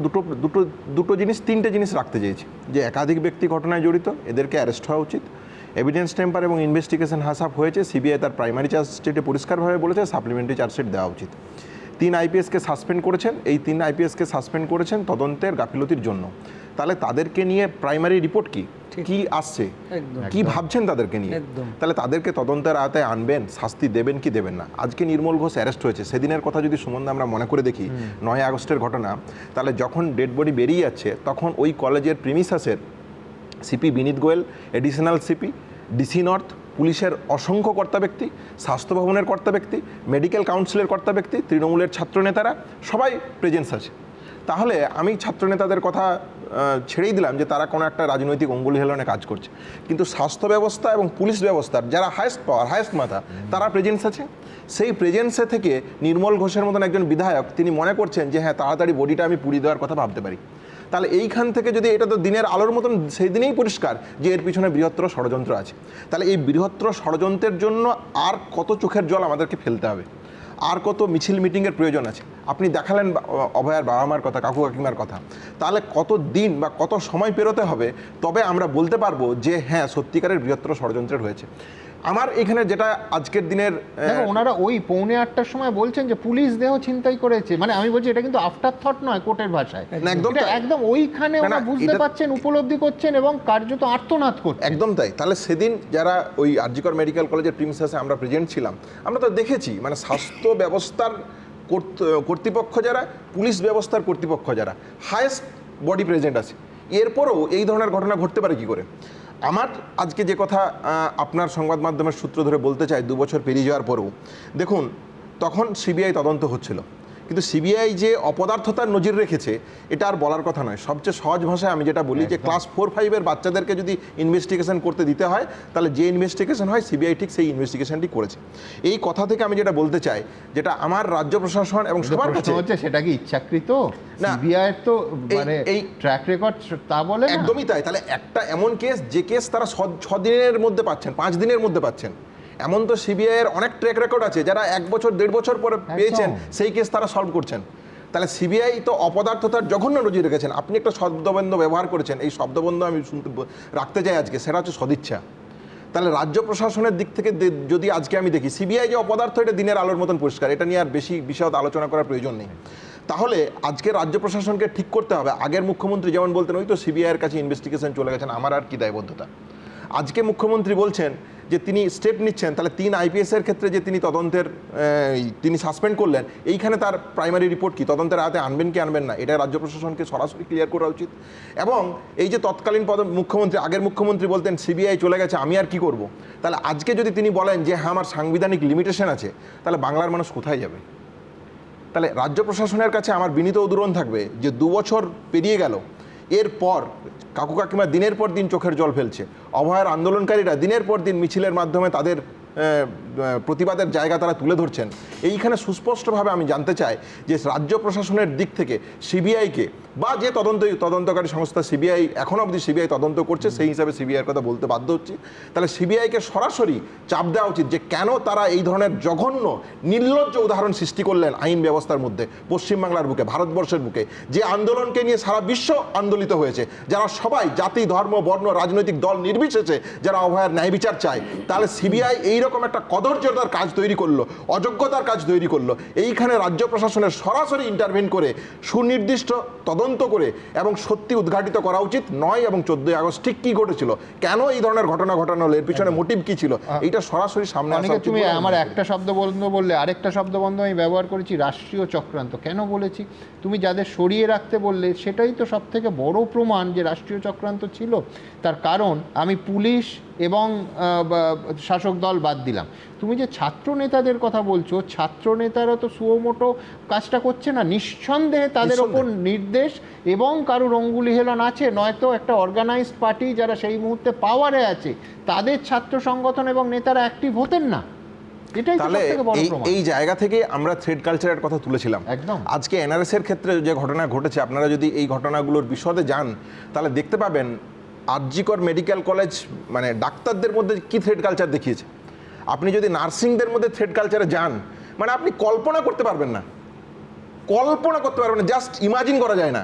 দুটো জিনিস, 3টে জিনিস রাখতে চেয়েছি, যে একাধিক ব্যক্তি ঘটনায় জড়িত, এদেরকে অ্যারেস্ট হওয়া উচিত, এভিডেন্স টেম্পার এবং ইনভেস্টিগেশন হাসাপ হয়েছে, সিবিআই তার প্রাইমারি চার্জশিটে পরিষ্কারভাবে বলেছে সাপ্লিমেন্টারি চার্জশিট দেওয়া উচিত। 3 আইপিএসকে সাসপেন্ড করেছেন, এই 3 আইপিএসকে সাসপেন্ড করেছেন তদন্তের গাফিলতির জন্য। তাহলে তাদেরকে নিয়ে প্রাইমারি রিপোর্ট কি আসছে, কি ভাবছেন তাদেরকে নিয়ে, তাহলে তাদেরকে তদন্তের আওতায় আনবেন, শাস্তি দেবেন কি দেবেন না। আজকে নির্মল ঘোষ অ্যারেস্ট হয়েছে, সেদিনের কথা যদি সুমন আমরা মনে করে দেখি, 9 আগস্টের ঘটনা, তাহলে যখন ডেড বডি বেরিয়ে যাচ্ছে তখন ওই কলেজের প্রিমিসাসের CP Vineet Goel, additional CP, DC north, পুলিশের অসংখ্য কর্তা ব্যক্তি, স্বাস্থ্য ভবনের কর্তা ব্যক্তি, মেডিকেল কাউন্সিলের কর্তা ব্যক্তি, তৃণমূলের ছাত্রনেতারা সবাই প্রেজেন্স আছে। তাহলে আমি ছাত্রনেতাদের কথা ছেড়েই দিলাম যে তারা কোনো একটা রাজনৈতিক অঙ্গুলি হেলনে কাজ করছে, কিন্তু স্বাস্থ্য ব্যবস্থা এবং পুলিশ ব্যবস্থার যারা হায়েস্ট পাওয়ার, হায়েস্ট মাথা, তারা প্রেজেন্স আছে। সেই প্রেজেন্সে থেকে নির্মল ঘোষের মতন একজন বিধায়ক তিনি মনে করছেন যে হ্যাঁ, তাড়াতাড়ি বডিটা আমি পুড়িয়ে দেওয়ার কথা ভাবতে পারি। তাহলে এইখান থেকে যদি, এটা তো দিনের আলোর মতন সেই দিনেই পরিষ্কার যে এর পিছনে বৃহত্তর ষড়যন্ত্র আছে। তাহলে এই বৃহত্তর ষড়যন্ত্রের জন্য আর কত চোখের জল আমাদেরকে ফেলতে হবে, আর কত মিছিল মিটিংয়ের প্রয়োজন আছে। আপনি দেখালেন অভয়ার বাবা মার কথা, কাকু কাকিমার কথা, তাহলে কত দিন বা কত সময় পেরোতে হবে তবে আমরা বলতে পারবো যে হ্যাঁ, সত্যিকারের বৃহত্তর ষড়যন্ত্রের হয়েছে। আমার এখানে যেটা আজকের দিনের দেখো ওনারা ওই 9:45টার সময় বলছেন যে পুলিশ দেহ ছিনতাই করেছে, মানে আমি বলছি এটা কিন্তু আফটার থট নয় কোর্টের ভাষায়, একদম ওইখানে ওরা বুঝতে পারছেন, উপলব্ধি করছেন এবং কার্যত আর্তনাদ করছেন। একদম তাই। তাহলে সেদিন যারা ওই আরজিকর মেডিকেল কলেজের প্রিমিসেসে আমরা প্রেজেন্ট ছিলাম, আমরা তো দেখেছি মানে স্বাস্থ্য ব্যবস্থার কর্তৃপক্ষ যারা, পুলিশ ব্যবস্থার কর্তৃপক্ষ যারা, হায়েস্ট বডি প্রেজেন্ট আছে, এরপরও এই ধরনের ঘটনা ঘটতে পারে কি করে? আমার আজকে যে কথা আপনার সংবাদ মাধ্যমের সূত্র ধরে বলতে চাই, 2 বছর পেরিয়ে যাওয়ার পরেও দেখুন তখন সিবিআই তদন্ত হচ্ছিল, কিন্তু সিবিআই যে অপদার্থতার নজির রেখেছে এটা আর বলার কথা নয়। সবচেয়ে সহজ ভাষায় আমি যেটা বলি যে ক্লাস 4-5-এর বাচ্চাদেরকে যদি ইনভেস্টিগেশন করতে দিতে হয় তাহলে যে ইনভেস্টিগেশন হয় সিবিআই ঠিক সেই ইনভেস্টিগেশনটি করেছে। এই কথা থেকে আমি যেটা বলতে চাই, যেটা আমার রাজ্য প্রশাসন এবং সবার কাছে হচ্ছে সেটা কি ইচ্ছাকৃত? সিবিআই এর তো মানে এই ট্র্যাক রেকর্ড তা বলে একদমই তাই। তাহলে একটা এমন কেস যে কেস তারা 6 দিনের মধ্যে পাচ্ছেন, 5 দিনের মধ্যে পাচ্ছেন, এমন তো সিবিআই এর অনেক ট্র্যাক রেকর্ড আছে যারা 1 বছর 1.5 বছর পরে পেয়েছেন সেই কেস তারা সলভ করছেন। তাহলে সিবিআই তো অপদার্থতার জঘন্য নজির রেখেছেন। আপনি একটা শব্দবন্ধ ব্যবহার করেছেন, এই শব্দবন্ধ আমি রাখতে চাই আজকে, সেটা হচ্ছে সদিচ্ছা। তাহলে রাজ্য প্রশাসনের দিক থেকে যদি আজকে আমি দেখি সিবিআই যে অপদার্থ, এটা দিনের আলোর মতন পরিষ্কার, এটা নিয়ে আর বেশি বিশদ আলোচনা করার প্রয়োজন নেই। তাহলে আজকে রাজ্য প্রশাসনকে ঠিক করতে হবে। আগের মুখ্যমন্ত্রী যেমন বলতেন ওই তো সিবিআইয়ের কাছে ইনভেস্টিগেশন চলে গেছেন, আমার আর কি দায়বদ্ধতা। আজকে মুখ্যমন্ত্রী বলছেন যে তিনি স্টেপ নিচ্ছেন, তাহলে 3 IPS-এর ক্ষেত্রে যে তিনি তদন্তের তিনি সাসপেন্ড করলেন, এইখানে তার প্রাইমারি রিপোর্ট কি, তদন্তের আওতাতে আনবেন কি আনবেন না, এটা রাজ্য প্রশাসনকে সরাসরি ক্লিয়ার করা উচিত। এবং এই যে তৎকালীন মুখ্যমন্ত্রী, আগের মুখ্যমন্ত্রী বলতেন সিবিআই চলে গেছে আমি আর কি করব, তাহলে আজকে যদি তিনি বলেন যে হ্যাঁ আমার সাংবিধানিক লিমিটেশন আছে, তাহলে বাংলার মানুষ কোথায় যাবে? তাহলে রাজ্য প্রশাসনের কাছে আমার বিনীত অনুরোধ থাকবে যে 2 বছর পেরিয়ে গেল, এরপর কাকু কাকিমা দিনের পর দিন চোখের জল ফেলছে, অভয়ার আন্দোলনকারীরা দিনের পর দিন মিছিলের মাধ্যমে তাদের প্রতিবাদের জায়গা তারা তুলে ধরছেন। এইখানে সুস্পষ্টভাবে আমি জানতে চাই যে রাজ্য প্রশাসনের দিক থেকে সিবিআইকে বা যে তদন্তকারী সংস্থা সিবিআই এখন অবধি সিবিআই তদন্ত করছে সেই হিসাবে সিবিআইয়ের কথা বলতে বাধ্য হচ্ছি, তাহলে সিবিআইকে সরাসরি চাপ দেওয়া উচিত যে কেন তারা এই ধরনের জঘন্য নির্লজ্জ উদাহরণ সৃষ্টি করলেন আইন ব্যবস্থার মধ্যে, পশ্চিমবাংলার বুকে, ভারতবর্ষের বুকে, যে আন্দোলনকে নিয়ে সারা বিশ্ব আন্দোলিত হয়েছে, যারা সবাই জাতি ধর্ম বর্ণ রাজনৈতিক দল নির্বিশেষে যারা অভয়ার ন্যায় বিচার চায়, তাহলে সিবিআই এইরকম একটা কদর্যতার কাজ তৈরি করলো, অযোগ্যতার কাজ তৈরি করলো। এইখানে রাজ্য প্রশাসনের সরাসরি ইন্টারভেন করে সুনির্দিষ্ট তদন্ত করে এবং সত্যি উদ্ঘাটিত করা উচিত। 9 এবং 14 আগস্ট ঠিক কি ঘটেছিল, কেন এই ধরনের ঘটনা ঘটানো হলো, এর পিছনে মোটিভ কি ছিল, এইটা সরাসরি সামনে আসা উচিত। তুমি আমার একটা শব্দ বললে আরেকটা শব্দ আমি ব্যবহার করেছি, রাষ্ট্রীয় চক্রান্ত। কেন বলেছি? তুমি যাদের সরিয়ে রাখতে বললে সেটাই তো সব থেকে বড় প্রমাণ যে রাষ্ট্রীয় চক্রান্ত ছিল। তার কারণ আমি পুলিশ এবং শাসক দল বাদ দিলাম, তুমি যে ছাত্র নেতাদের কথা বলছো, ছাত্র নেতারা তো সুমোটো কাজটা করছে না, নিঃসন্দেহে তাদের ওপর নির্দেশ এবং কারুর অঙ্গুলি হেলন আছে, নয়তো একটা অর্গানাইজড পার্টি যারা সেই মুহূর্তে পাওয়ারে আছে তাদের ছাত্র সংগঠন এবং নেতারা অ্যাক্টিভ হতেন না। তাহলে এই জায়গা থেকে আমরা থ্রেড কালচারের কথা তুলেছিলাম। একদম আজকে এনআরএস এর ক্ষেত্রে যে ঘটনা ঘটেছে, আপনারা যদি এই ঘটনাগুলোর বিশদে যান তাহলে দেখতে পাবেন আরজিকর মেডিকেল কলেজ মানে ডাক্তারদের মধ্যে কি থ্রেড কালচার দেখিয়েছে। আপনি যদি নার্সিংদের মধ্যে থ্রেড কালচারে যান, মানে আপনি কল্পনা করতে পারবেন না, জাস্ট ইমাজিন করা যায় না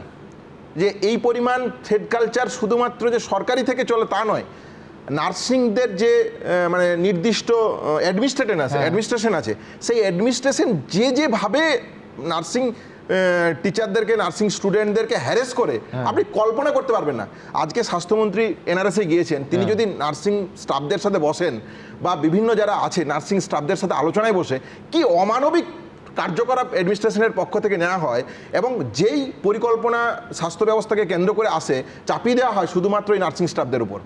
যে এই পরিমাণ থ্রেড কালচার শুধুমাত্র যে সরকারি থেকে চলে তা নয়, নার্সিংদের যে মানে নির্দিষ্ট অ্যাডমিনিস্ট্রেশন আছে সেই অ্যাডমিনিস্ট্রেশন যেভাবে নার্সিং টিচারদেরকে, নার্সিং স্টুডেন্টদেরকে হ্যারেস করে আপনি কল্পনা করতে পারবেন না। আজকে স্বাস্থ্যমন্ত্রী এনআরএসে গিয়েছেন, তিনি যদি নার্সিং স্টাফদের সাথে বসেন বা বিভিন্ন যারা আছে নার্সিং স্টাফদের সাথে আলোচনায় বসে, কি অমানবিক কার্যকলাপ অ্যাডমিনিস্ট্রেশনের পক্ষ থেকে নেওয়া হয় এবং যেই পরিকল্পনা স্বাস্থ্য ব্যবস্থাকে কেন্দ্র করে আসে চাপিয়ে দেওয়া হয় শুধুমাত্র এই নার্সিং স্টাফদের উপর,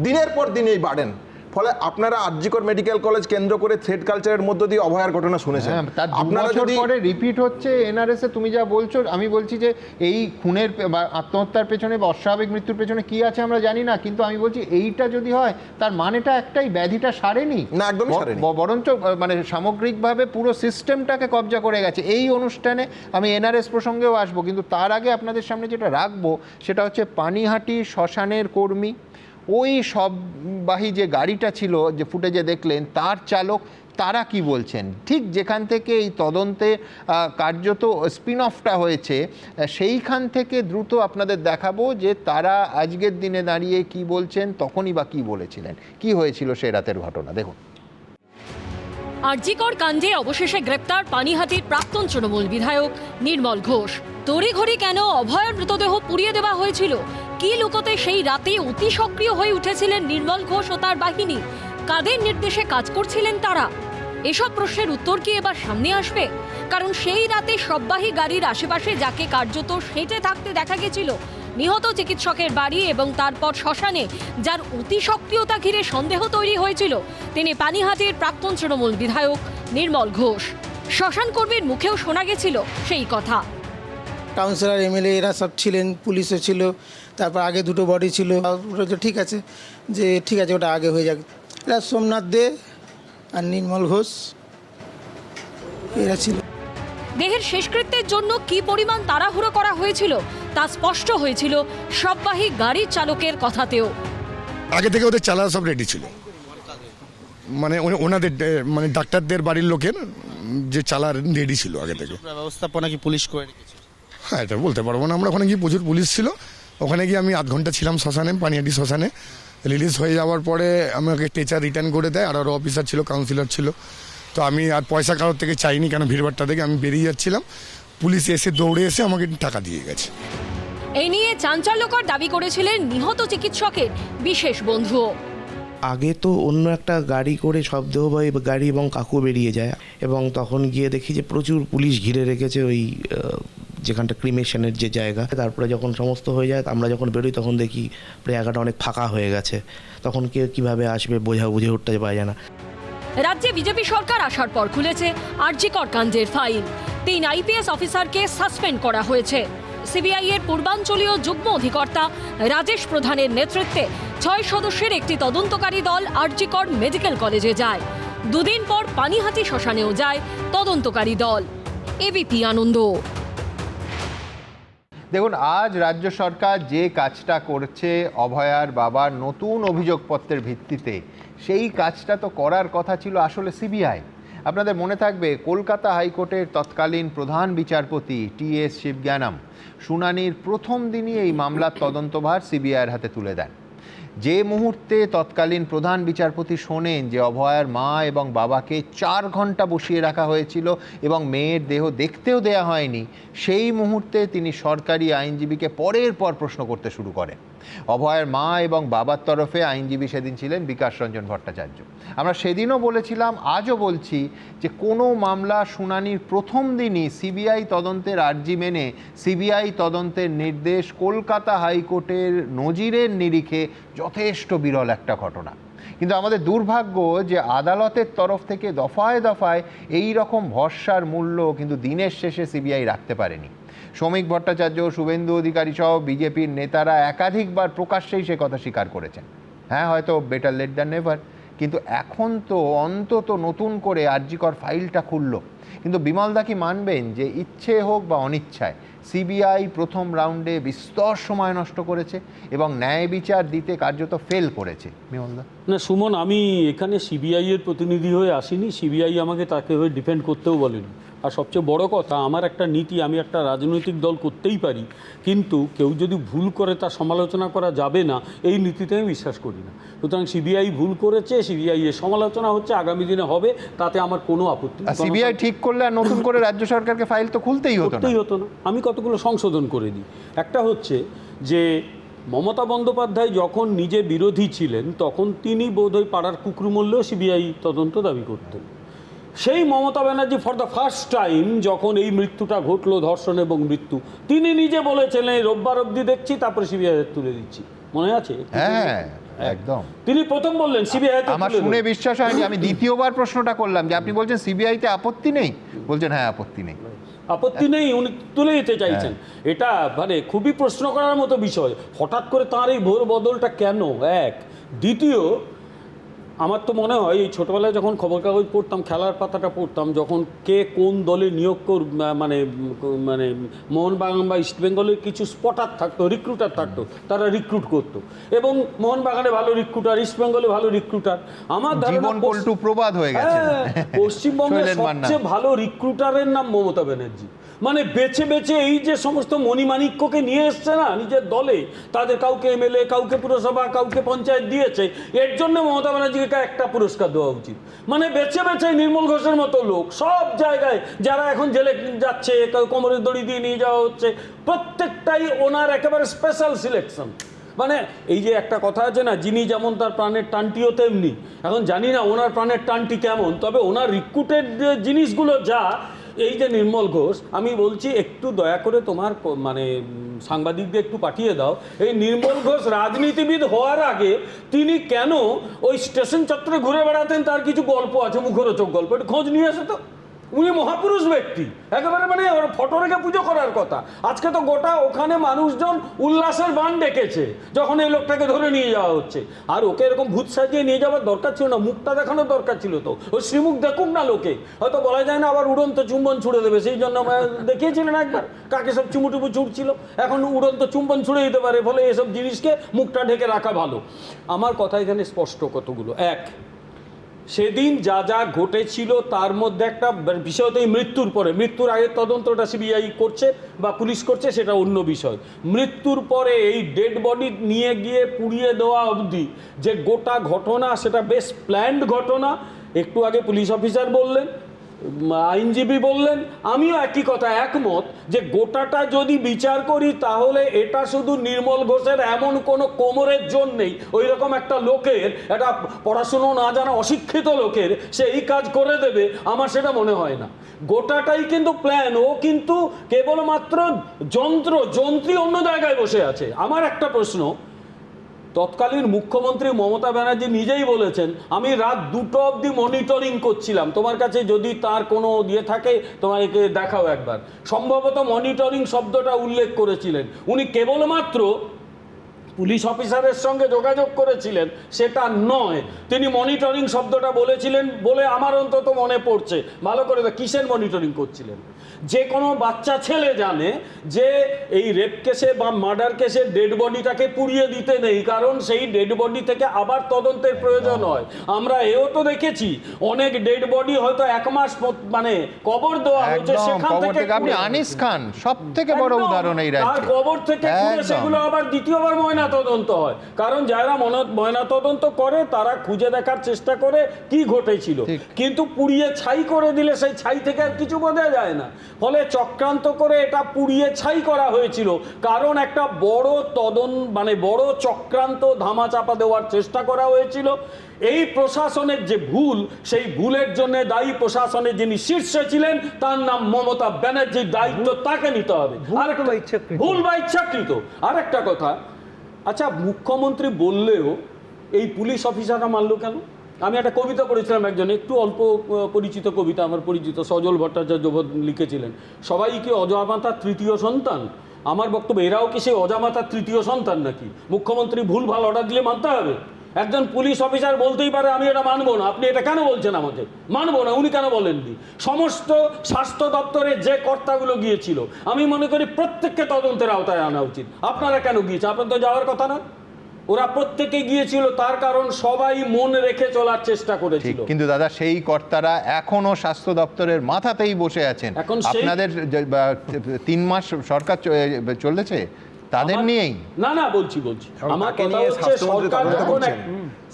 দিনের পর দিন এই বার্ডেন। ফলে আপনারা আরজিকর মেডিকেল কলেজ কেন্দ্র করে থ্রেড কালচারের মধ্য দিয়ে অভয়ার ঘটনা শুনেছেন, আপনারা যদি পরে রিপিট হচ্ছে এনআরএসে, তুমি যা বলছো, আমি বলছি যে এই খুনের বা আত্মহত্যার পেছনে বা অস্বাভাবিক মৃত্যুর পেছনে কি আছে আমরা জানি না, কিন্তু আমি বলছি এইটা যদি হয় তার মানেটা একটাই, ব্যাধিটা সারেনি না, একদমই সারেনি, বরঞ্চ মানে সামগ্রিকভাবে পুরো সিস্টেমটাকে কবজা করে গেছে। এই অনুষ্ঠানে আমি এনআরএস প্রসঙ্গেও আসবো, কিন্তু তার আগে আপনাদের সামনে যেটা রাখবো সেটা হচ্ছে পানিহাটি শ্মশানের কর্মী, ওই সববাহী যে গাড়িটা ছিল যে ফুটেজে দেখলেন তার চালক, তারা কি বলছেন, ঠিক যেখান থেকে এই তদন্তে কার্যত স্পিন অফটা হয়েছে সেইখান থেকে দ্রুত আপনাদের দেখাবো যে তারা আজকের দিনে দাঁড়িয়ে কি বলছেন, তখনই বা কি বলেছিলেন, কি হয়েছিল সেই রাতের ঘটনা দেখুন। আরজিকর কাণ্ডে অবশেষে গ্রেপ্তার পানিহাটির প্রাক্তন তৃণমূল বিধায়ক নির্মল ঘোষ। তড়িঘড়ি কেন অভয়ের মৃতদেহ পুড়িয়ে দেওয়া হয়েছিল? কি লুকোতে সেই রাতে অতি সক্রিয় হয়ে উঠেছিলেন নির্মল ঘোষ ও তার বাহিনী? কাদের নির্দেশে কাজ করছিলেন তারা? এসব প্রশ্নের উত্তর কি এবার সামনে আসবে? কারণ সেই রাতে শববাহী গাড়ির আশেপাশে যাকে কার্যত সেঁটে থাকতে দেখা গেছিল, নিহত চিকিৎসকের বাড়ি এবং তারপর শ্মশানে যার অতি সক্রিয়তা ঘিরে সন্দেহ তৈরি হয়েছিল, তিনি পানিহাটির প্রাক্তন তৃণমূল বিধায়ক নির্মল ঘোষ। শ্মশান কর্মীর মুখেও শোনা গেছিল সেই কথা। কাউন্সিলর এমএলএ এরা সব ছিলেন, পুলিশও ছিল, তারপর আগে দুটো বডি ছিল। ওটা তো ঠিক আছে, যে ঠিক আছে ওটা আগে হয়ে যাক। এরা সোমনাথ দে আর নির্মল ঘোষ এরা ছিল। দেহের শেষকৃত্যের জন্য কি পরিমাণ তাড়াহুড়ো করা হয়েছিল তা স্পষ্ট হয়েছিল শববাহী গাড়ির চালকের কথাতেও। আগে থেকে ওদের চালা সব রেডি ছিল, মানে ওনাদের মানে ডাক্তারদের বাড়ির লোকের যে চালা রেডি ছিল আগে থেকে। ব্যবস্থাপনা কি পুলিশ করে রেখেছে? হ্যাঁ, এটা বলতে পারবো না। আমরা ওখানে গিয়ে প্রচুর পুলিশ ছিল। ওখানে গিয়ে আমি আধ ঘন্টা ছিলাম শ্মশানে, পানিহাটি শ্মশানে। রিলিজ হয়ে যাওয়ার পরে আমাকে টেচার রিটার্ন করে দেয়, আর আরও অফিসার ছিল, কাউন্সিলর ছিল। তো আমি আর পয়সা কারোর থেকে চাইনি, কেন ভিড়ভাড়টা থেকে আমি বেরিয়ে যাচ্ছিলাম। পুলিশ এসে দৌড়ে এসে আমাকে টাকা দিয়ে গেছে। এই নিয়ে চাঞ্চল্যকর দাবি করেছিলেন নিহত চিকিৎসকের বিশেষ বন্ধুও। আগে তো অন্য একটা গাড়ি করে শবদেহবাহী গাড়ি এবং কাকু বেরিয়ে যায়, এবং তখন গিয়ে দেখি যে প্রচুর পুলিশ ঘিরে রেখেছে ওই যেখানটা ক্রিমেশনের যে জায়গা। তারপরে যখন সমস্ত হয়ে যায়, আমরা যখন বেরোই তখন দেখি জায়গাটা অনেক ফাঁকা হয়ে গেছে। তখন কেউ কীভাবে আসবে বুঝে উঠতে পারে না। রাজ্যে বিজেপি সরকার আসার পর খুলেছে আরজিকর কাণ্ডের ফাইল। 3 আইপিএস অফিসারকে সাসপেন্ড করা হয়েছে। সিবিআই এর পূর্বাঞ্চলীয় যুগ্ম অধিকর্তা রাজেশ প্রধানের নেতৃত্বে 6 সদস্যের একটি তদন্তকারী দল আরজিকর মেডিকেল কলেজে যায়। 2 দিন পর পানিহাটি শ্মশানেও যায় তদন্তকারী দল। এবিপি আনন্দ। দেখুন, আজ রাজ্য সরকার যে কাজটা করছে অভয়ার বাবার নতুন অভিযোগপত্রের ভিত্তিতে, সেই কাজটা তো করার কথা ছিল আসলে সিবিআই। আপনাদের মনে থাকবে, কলকাতা হাইকোর্টের তৎকালীন প্রধান বিচারপতি টি.এস. শিবজ্ঞানম শুনানির প্রথম দিনই এই মামলার তদন্তভার সিবিআইয়ের হাতে তুলে দেন। যে মুহূর্তে তৎকালীন প্রধান বিচারপতি শোনেন যে অভয়ার মা এবং বাবাকে 4 ঘন্টা বসিয়ে রাখা হয়েছিল এবং মেয়ের দেহ দেখতেও দেয়া হয়নি, সেই মুহূর্তে তিনি সরকারি আইনজীবীকে পরের পর প্রশ্ন করতে শুরু করেন। অভয়ের মা এবং বাবার তরফে আইনজীবী সেদিন ছিলেন বিকাশ রঞ্জন ভট্টাচার্য। আমরা সেদিনও বলেছিলাম, আজও বলছি, যে কোনো মামলা শুনানির প্রথম দিনই সিবিআই তদন্তের আর্জি মেনে সিবিআই তদন্তের নির্দেশ কলকাতা হাইকোর্টের নজিরের নিরিখে যথেষ্ট বিরল একটা ঘটনা। কিন্তু আমাদের দুর্ভাগ্য যে আদালতের তরফ থেকে দফায় দফায় এই রকম ভরসার মূল্য কিন্তু দিনের শেষে সিবিআই রাখতে পারেনি। শ্রমিক ভট্টাচার্য, শুভেন্দু অধিকারী সহ বিজেপির নেতারা একাধিকবার প্রকাশ্যেই সে কথা স্বীকার করেছেন। হ্যাঁ, হয়তো বেটার লেট দ্যান নেভার, কিন্তু এখন তো অন্তত নতুন করে আরজিকর ফাইলটা খুলল। কিন্তু বিমলদা কি মানবেন যে ইচ্ছে হোক বা অনিচ্ছায় সিবিআই প্রথম রাউন্ডে বিস্তর সময় নষ্ট করেছে এবং ন্যায় বিচার দিতে কার্যত ফেল করেছে? বিমলদা। না সুমন, আমি এখানে সিবিআই এর প্রতিনিধি হয়ে আসিনি। সিবিআই আমাকে তাকে হয়ে ডিফেন্ড করতেও বলেনি। আর সবচেয়ে বড় কথা, আমার একটা নীতি, আমি একটা রাজনৈতিক দল করতেই পারি, কিন্তু কেউ যদি ভুল করে তার সমালোচনা করা যাবে না, এই নীতিতে আমি বিশ্বাস করি না। সুতরাং সিবিআই ভুল করেছে, সিবিআই এর সমালোচনা হচ্ছে, আগামী দিনে হবে, তাতে আমার কোনো আপত্তি নেই। সিবিআই ঠিক করলে আর নতুন করে রাজ্য সরকারকে ফাইল তো খুলতেই হতো না। আমি কতগুলো সংশোধন করে দিই। একটা হচ্ছে যে মমতা বন্দ্যোপাধ্যায় যখন নিজে বিরোধী ছিলেন, তখন তিনি বোধহয় পাড়ার কুকুর মূল্যেও সিবিআই তদন্ত দাবি করতেন। সেই Mamata Banerjee for the first time যখন এই মৃত্যুটা ঘটলো, ধর্ষণ এবং মৃত্যু, তিনি নিজে বলেছিলেন রোববার অবধি দেখছি, তারপরে সিবিআই তুলে দিচ্ছি। মনে আছে? হ্যাঁ, একদম। তিনি প্রথম বললেন সিবিআই। আমার শুনে বিশ্বাস হয়নি। আমি দ্বিতীয়বার প্রশ্নটা করলাম যে আপনি বলছেন সিবিআইতে আপত্তি নেই, বলছেন হ্যাঁ আপত্তি নেই। আপত্তি নেই, উনি তুলে দিতে চাইছেন। এটা মানে খুবই প্রশ্ন করার মতো বিষয়। হঠাৎ করে তাঁর এই ভোর বদলটা কেন? এক। দ্বিতীয়, আমার তো মনে হয় এই ছোটোবেলায় যখন খবর কাগজ পড়তাম, খেলার পাতাটা পড়তাম, যখন কে কোন দলে নিয়োগ মানে মানে মোহনবাগান বা ইস্টবেঙ্গলের কিছু স্পটার থাকতো, রিক্রুটার থাকতো, তারা রিক্রুট করতো, এবং মোহনবাগানে ভালো রিক্রুটার, ইস্টবেঙ্গলে ভালো রিক্রুটার। আমার ধারণা প্রবাদ হয়ে গেছে, পশ্চিমবঙ্গের সবচেয়ে ভালো রিক্রুটারের নাম মমতা ব্যানার্জি। মানে বেছে বেছে এই যে সমস্ত মণিমাণিক্যকে নিয়ে এসছে না নিজের দলে, তাদের কাউকে এমএলএ, কাউকে পুরসভা, কাউকে পঞ্চায়েত দিয়েছে, এর জন্য মমতা ব্যানার্জিকে একটা পুরস্কার দেওয়া উচিত। মানে বেছে বেছে নির্মল ঘোষের মতো লোক সব জায়গায়, যারা এখন জেলে যাচ্ছে, কোমরের দড়ি দিয়ে নিয়ে যাওয়া হচ্ছে, প্রত্যেকটাই ওনার একেবারে স্পেশাল সিলেকশন। মানে এই যে একটা কথা আছে না, যিনি যেমন তার প্রাণের টানটিও তেমনি। এখন জানি না ওনার প্রাণের টানটি কেমন, তবে ওনার রিক্রুটেড যে জিনিসগুলো যা, এই যে নির্মল ঘোষ, আমি বলছি একটু দয়া করে তোমার মানে সাংবাদিকদের একটু পাঠিয়ে দাও, এই নির্মল ঘোষ রাজনীতিবিদ হওয়ার আগে তিনি কেন ওই স্টেশন চত্বরে ঘুরে বেড়াতেন, তার কিছু গল্প আছে, মুখরোচক গল্প, একটু খোঁজ নিয়ে আসে তো। উনি মহাপুরুষ ব্যক্তি, একেবারে মানে ওর ফটো রেখে পুজো করার কথা। আজকে তো গোটা ওখানে মানুষজন উল্লাসের বান ডেকেছে যখন এই লোকটাকে ধরে নিয়ে যাওয়া হচ্ছে। আর ওকে এরকম ভূত সাজিয়ে নিয়ে যাওয়ার দরকার ছিল না, মুখটা দেখানোর দরকার ছিল। তো ওই শ্রীমুখ দেখুক না লোকে, হয়তো বলা যায় না আবার উড়ন্ত চুম্বন ছুড়ে দেবে, সেই জন্য দেখিয়েছিলেন একবার কাকে সব চুমুটুমু ছুটছিল, এখন উড়ন্ত চুম্বন ছুড়ে দিতে পারে। ফলে এসব জিনিসকে মুখটা ঢেকে রাখা ভালো। আমার কথা এখানে স্পষ্ট কতগুলো। এক, সেদিন যা যা ঘটেছিল তার মধ্যে একটা বিষয় তো মৃত্যুর পরে, মৃত্যুর আগের তদন্তটা সিবিআই করছে বা পুলিশ করছে, সেটা অন্য বিষয়। মৃত্যুর পরে এই ডেড বডি নিয়ে গিয়ে পুড়িয়ে দেওয়া অবধি যে গোটা ঘটনা, সেটা বেশ প্ল্যান্ড ঘটনা। একটু আগে পুলিশ অফিসার বললেন, আইনজীবী বললেন, আমিও একই কথা একমত যে গোটাটা যদি বিচার করি তাহলে এটা শুধু নির্মল ঘোষের এমন কোনো কোমরের জোর নেই, ওই রকম একটা লোকের, একটা পড়াশুনো না জানা অশিক্ষিত লোকের সে এই কাজ করে দেবে, আমার সেটা মনে হয় না। গোটাটাই কিন্তু প্ল্যান। ও কিন্তু কেবলমাত্র যন্ত্রী অন্য জায়গায় বসে আছে। আমার একটা প্রশ্ন, তৎকালীন মুখ্যমন্ত্রী মমতা ব্যানার্জি নিজেই বলেছেন, আমি রাত 2টো অবধি মনিটরিং করছিলাম। তোমার কাছে যদি তার কোনো দিয়ে থাকে তোমাকে দেখাও একবার। সম্ভবত মনিটরিং শব্দটা উল্লেখ করেছিলেন। উনি কেবলমাত্র পুলিশ অফিসারের সঙ্গে যোগাযোগ করেছিলেন সেটা নয়, তিনি মনিটরিং শব্দটা বলেছিলেন বলে আমার অন্তত মনে পড়ছে। ভালো করে কিসের মনিটরিং করছিলেন? যে কোনো বাচ্চা ছেলে জানে যে এই রেপ কেসে বা মার্ডার কেসে ডেড বডিটাকে পুড়িয়ে দিতে নেই, কারণ সেই ডেড বডি থেকে আবার তদন্তের প্রয়োজন হয়। আমরা এও তো দেখেছি অনেক ডেড বডি হয়তো 1 মাস মানে কবর দেওয়া হচ্ছে, সেখান থেকে আপনি আনিস খান সবথেকে বড় উদাহরণ এই রাজ্যে, তার কবর থেকে সেগুলো আবার দ্বিতীয়বার ময়না তদন্ত হয়, কারণ যারা ময়না তদন্ত করে তারা খুঁজে দেখার চেষ্টা করে কি ঘটেছিল, কিন্তু পুড়িয়ে ছাই করে দিলে সেই ছাই থেকে আর কিছু বোঝা যায় না। ফলে চক্রান্ত করে এটা পুড়িয়ে ছাই করা হয়েছিল, কারণ একটা বড় মানে বড় চক্রান্ত ধামাচাপা দেওয়ার চেষ্টা করা হয়েছিল। এই প্রশাসনের যে ভুল, সেই ভুলের জন্য দায়ী প্রশাসনের যিনি শীর্ষে ছিলেন তার নাম মমতা ব্যানার্জির, দায়িত্ব তাকে নিতে হবে। ভুল বা ইচ্ছাকৃত। আর একটা কথা, আচ্ছা মুখ্যমন্ত্রী বললেও এই পুলিশ অফিসাররা মানলো কেন? আমি একটা কবিতা পড়েছিলাম, একজন একটু অল্প পরিচিত কবিতা, আমার পরিচিত সজল ভট্টাচার্য লিখেছিলেন, সবাই কি অজামাতার তৃতীয় সন্তান? আমার বক্তব্য, এরাও কি সেই অজামাতার তৃতীয় সন্তান নাকি? মুখ্যমন্ত্রী ভুল ভাল অর্ডার দিলে মানতে হবে? একজন পুলিশ অফিসার বলতেই পারে আমি এটা মানবো না, আপনি এটা কেন বলছেন আমাকে? মানবো না, উনি কেন বলেননি? সমস্ত স্বাস্থ্য দপ্তরে যে কর্তাগুলো গিয়েছিল, আমি মনে করি প্রত্যেককে তদন্তের আওতায় আনা উচিত। আপনারা কেন গিয়েছে? আপনার তো যাওয়ার কথা না। ওরা প্রত্যেকে গিয়েছিল, তার কারণ সবাই মন রেখে চলার চেষ্টা করেছিল। কিন্তু দাদা সেই কর্তারা এখনো স্বাস্থ্য দপ্তরের মাথাতেই বসে আছেন। আপনাদের 3 মাস সরকার চলেছে, তাদের নিয়েই না বলছি আমার কথা হচ্ছে সরকার যখন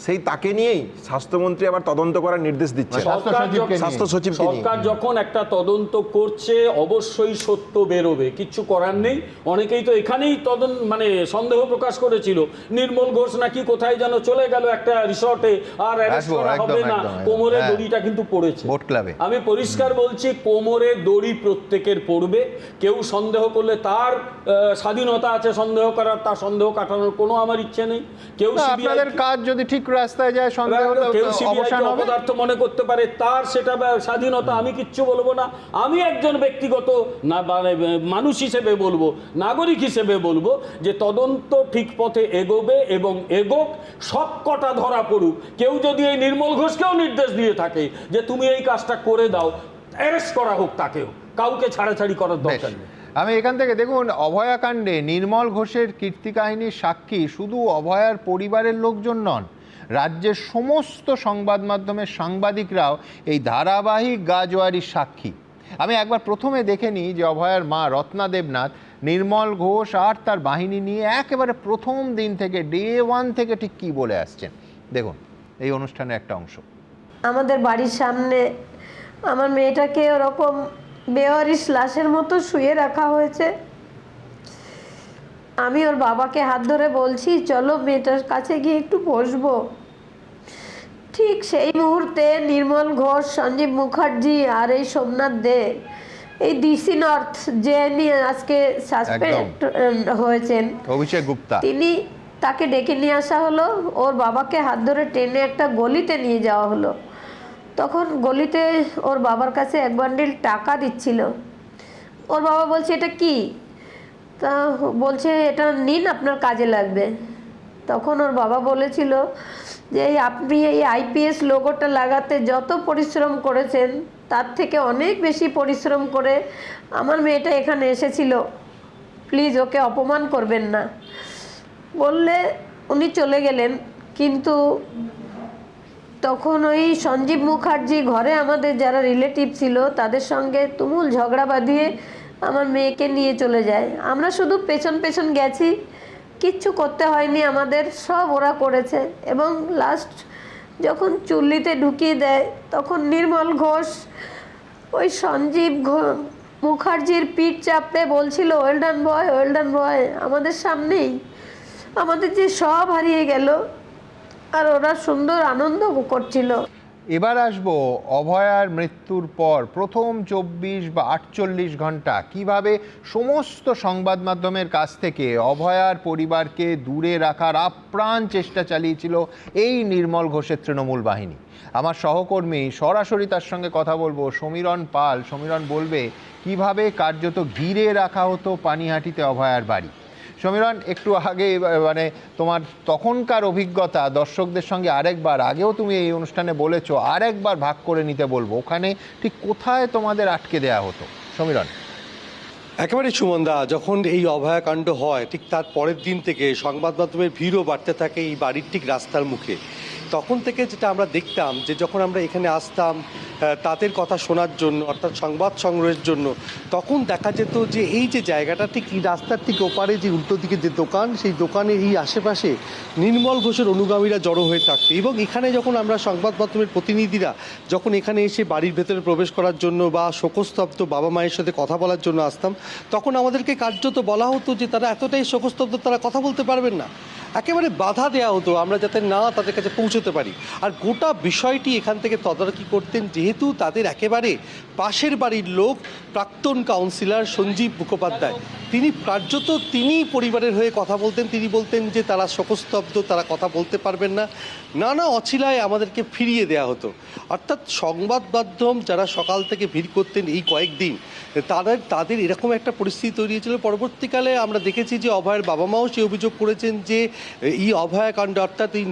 সেই তাকে নিয়েই স্বাস্থ্যমন্ত্রী আবার তদন্ত করার নির্দেশ দিচ্ছে, স্বাস্থ্য সচিব। সরকার যখন একটা তদন্ত করছে অবশ্যই সত্য বেরোবে, কিচ্ছু করার নেই। অনেকেই তো এখানেই মানে সন্দেহ প্রকাশ করেছিল নির্মল ঘোষ নাকি কোথায় যেন চলে গেল একটা রিসর্টে, আর অ্যারেস্ট করা হবে না। কোমরে দড়িটা কিন্তু পড়েছে বোট ক্লাবে। আমি পরিষ্কার বলছি, কোমরে দড়ি প্রত্যেকের পড়বে। কেউ সন্দেহ করলে তার স্বাধীনতা আছে সন্দেহ করার, তার সন্দেহ কাটানোর কোনো আমার ইচ্ছে নেই। কেউ আপনাদের কাজ যদি ঠিক রাস্তায় যায়, সন্দেহ কেউ সিবিআই অপদার্থ মনে করতে পারে, তার সেটা স্বাধীনতা, আমি কিচ্ছু বলবো না। আমি একজন ব্যক্তিগত মানুষ হিসেবে বলবো, নাগরিক হিসেবে বলবো যে তদন্ত ঠিক পথে এগোবে এবং এগোক, সব কটা ধরা পড়ুক। কেউ যদি এই নির্মল ঘোষকেও নির্দেশ দিয়ে থাকে যে তুমি এই কাজটা করে দাও, অ্যারেস্ট করা হোক তাকেও, কাউকে ছাড়াছাড়ি করার দরকার নেই। আমি এখান থেকে দেখুন, অভয়াকাণ্ডে নির্মল ঘোষের কীর্তি কাহিনীর সাক্ষী শুধু অভয়ার পরিবারের লোকজন নন, রাজ্যের সমস্ত সংবাদ মাধ্যমের সাংবাদিকরাও এই ধারাবাহিক গাজোয়ারির সাক্ষী। আমি একবার প্রথমে দেখে নিই যে অভয়ার মা রত্না দেবনাথ নির্মল ঘোষ আর তার বাহিনী নিয়ে একেবারে প্রথম দিন থেকে ডে 1 থেকে ঠিক কী বলে আসছেন। দেখুন এই অনুষ্ঠানের একটা অংশ। আমাদের বাড়ির সামনে আমার মেয়েটাকে ওরকম বেওয়ারিশ লাশের মতো শুয়ে রাখা হয়েছে। আমি ওর বাবাকে হাত ধরে বলছি চলো মেয়েটার কাছে গিয়ে একটু বসবো। ঠিক সেই মুহূর্তে নির্মল ঘোষ, সঞ্জীব মুখার্জি আর এই সোমনাথ দে, এই ডিসি নর্থ যে আজকে সাসপেন্ড হয়েছেন অভিষেক গুপ্তা, তাকে ডেকে নিয়ে আসা হলো। ওর বাবাকে হাত ধরে টেনে একটা গলিতে নিয়ে যাওয়া হলো। তখন গলিতে ওর বাবার কাছে এক বান্ডিল টাকা দিচ্ছিল। ওর বাবা বলছে এটা কি? তা বলছে এটা নিন, আপনার কাজে লাগবে। তখন ওর বাবা বলেছিল যে আপনি এই আইপিএস লোগোটা লাগাতে যত পরিশ্রম করেছেন তার থেকে অনেক বেশি পরিশ্রম করে আমার মেয়েটা এখানে এসেছিল, প্লিজ ওকে অপমান করবেন না বললে উনি চলে গেলেন। কিন্তু তখন ওই সঞ্জীব মুখার্জি ঘরে আমাদের যারা রিলেটিভ ছিল তাদের সঙ্গে তুমুল ঝগড়া বাঁধিয়ে আমার মেয়েকে নিয়ে চলে যায়। আমরা শুধু পেছন পেছন গেছি, কিচ্ছু করতে হয়নি আমাদের, সব ওরা করেছে। এবং লাস্ট যখন চুল্লিতে ঢুকিয়ে দেয় তখন নির্মল ঘোষ ওই সঞ্জীব মুখার্জির পিঠ চাপড়ে বলছিল ওয়েলডান বয়, ওয়েলডান বয়, আমাদের সামনেই আমাদের যে সব হারিয়ে গেল। আর ওরা সুন্দর আনন্দ করছিল। এবার আসবো অভয়ার মৃত্যুর পর প্রথম 24 বা 48 ঘন্টা কিভাবে সমস্ত সংবাদ মাধ্যমের কাছ থেকে অভয়ার পরিবারকে দূরে রাখার আপ্রাণ চেষ্টা চালিয়েছিল এই নির্মল ঘোষের তৃণমূল বাহিনী। আমার সহকর্মী সরাসরি তার সঙ্গে কথা বলবো, সমীরণ পাল। সমীরণ বলবে কিভাবে কার্যত ঘিরে রাখা হতো পানিহাটিতে অভয়ার বাড়ি। সমীরণ, একটু আগে মানে তোমার তখনকার অভিজ্ঞতা দর্শকদের সঙ্গে আরেকবার, আগেও তুমি এই অনুষ্ঠানে বলেছো, আরেকবার ভাগ করে নিতে বলবো, ওখানে ঠিক কোথায় তোমাদের আটকে দেয়া হতো সমীরণ? একেবারে সুমনদা, যখন এই অভয়াকাণ্ড হয় ঠিক তার পরের দিন থেকে সংবাদ মাধ্যমের ভিড়ও বাড়তে থাকে এই বাড়ির ঠিক রাস্তার মুখে। তখন থেকে যেটা আমরা দেখতাম যে যখন আমরা এখানে আসতাম তাদের কথা শোনার জন্য, অর্থাৎ সংবাদ সংগ্রহের জন্য, তখন দেখা যেত যে এই যে জায়গাটা ঠিক এই রাস্তার ঠিক ওপারে যে উল্টো দিকে যে দোকান, সেই দোকানের এই আশেপাশে নির্মল ঘোষের অনুগামীরা জড়ো হয়ে থাকতো। এবং এখানে যখন আমরা সংবাদ মাধ্যমের প্রতিনিধিরা যখন এখানে এসে বাড়ির ভেতরে প্রবেশ করার জন্য বা শোকস্তব্ধ বাবা মায়ের সাথে কথা বলার জন্য আসতাম, তখন আমাদেরকে কার্যত বলা হতো যে তারা এতটাই শোকস্তব্ধ, তারা কথা বলতে পারবেন না। একেবারে বাধা দেওয়া হতো আমরা যাতে না তাদের কাছে পৌঁছতে পারি। আর গোটা বিষয়টি এখান থেকে তদারকি করতেন, যেহেতু তাদের একেবারে পাশের বাড়ির লোক প্রাক্তন কাউন্সিলর সঞ্জীব মুখোপাধ্যায়, তিনি কার্যত তিনি পরিবারের হয়ে কথা বলতেন। তিনি বলতেন যে তারা শোকস্তব্ধ, তারা কথা বলতে পারবেন না, নানা অছিলায় আমাদেরকে ফিরিয়ে দেওয়া হতো। অর্থাৎ সংবাদ মাধ্যম যারা সকাল থেকে ভিড় করতেন এই কয়েকদিন, তাদের এরকম একটা পরিস্থিতি তৈরি হয়েছিল। পরবর্তীকালে আমরা দেখেছি যে অভয়ের বাবা মাও সে অভিযোগ করেছেন যে এই অভয়াকাণ্ড, অর্থাৎ এই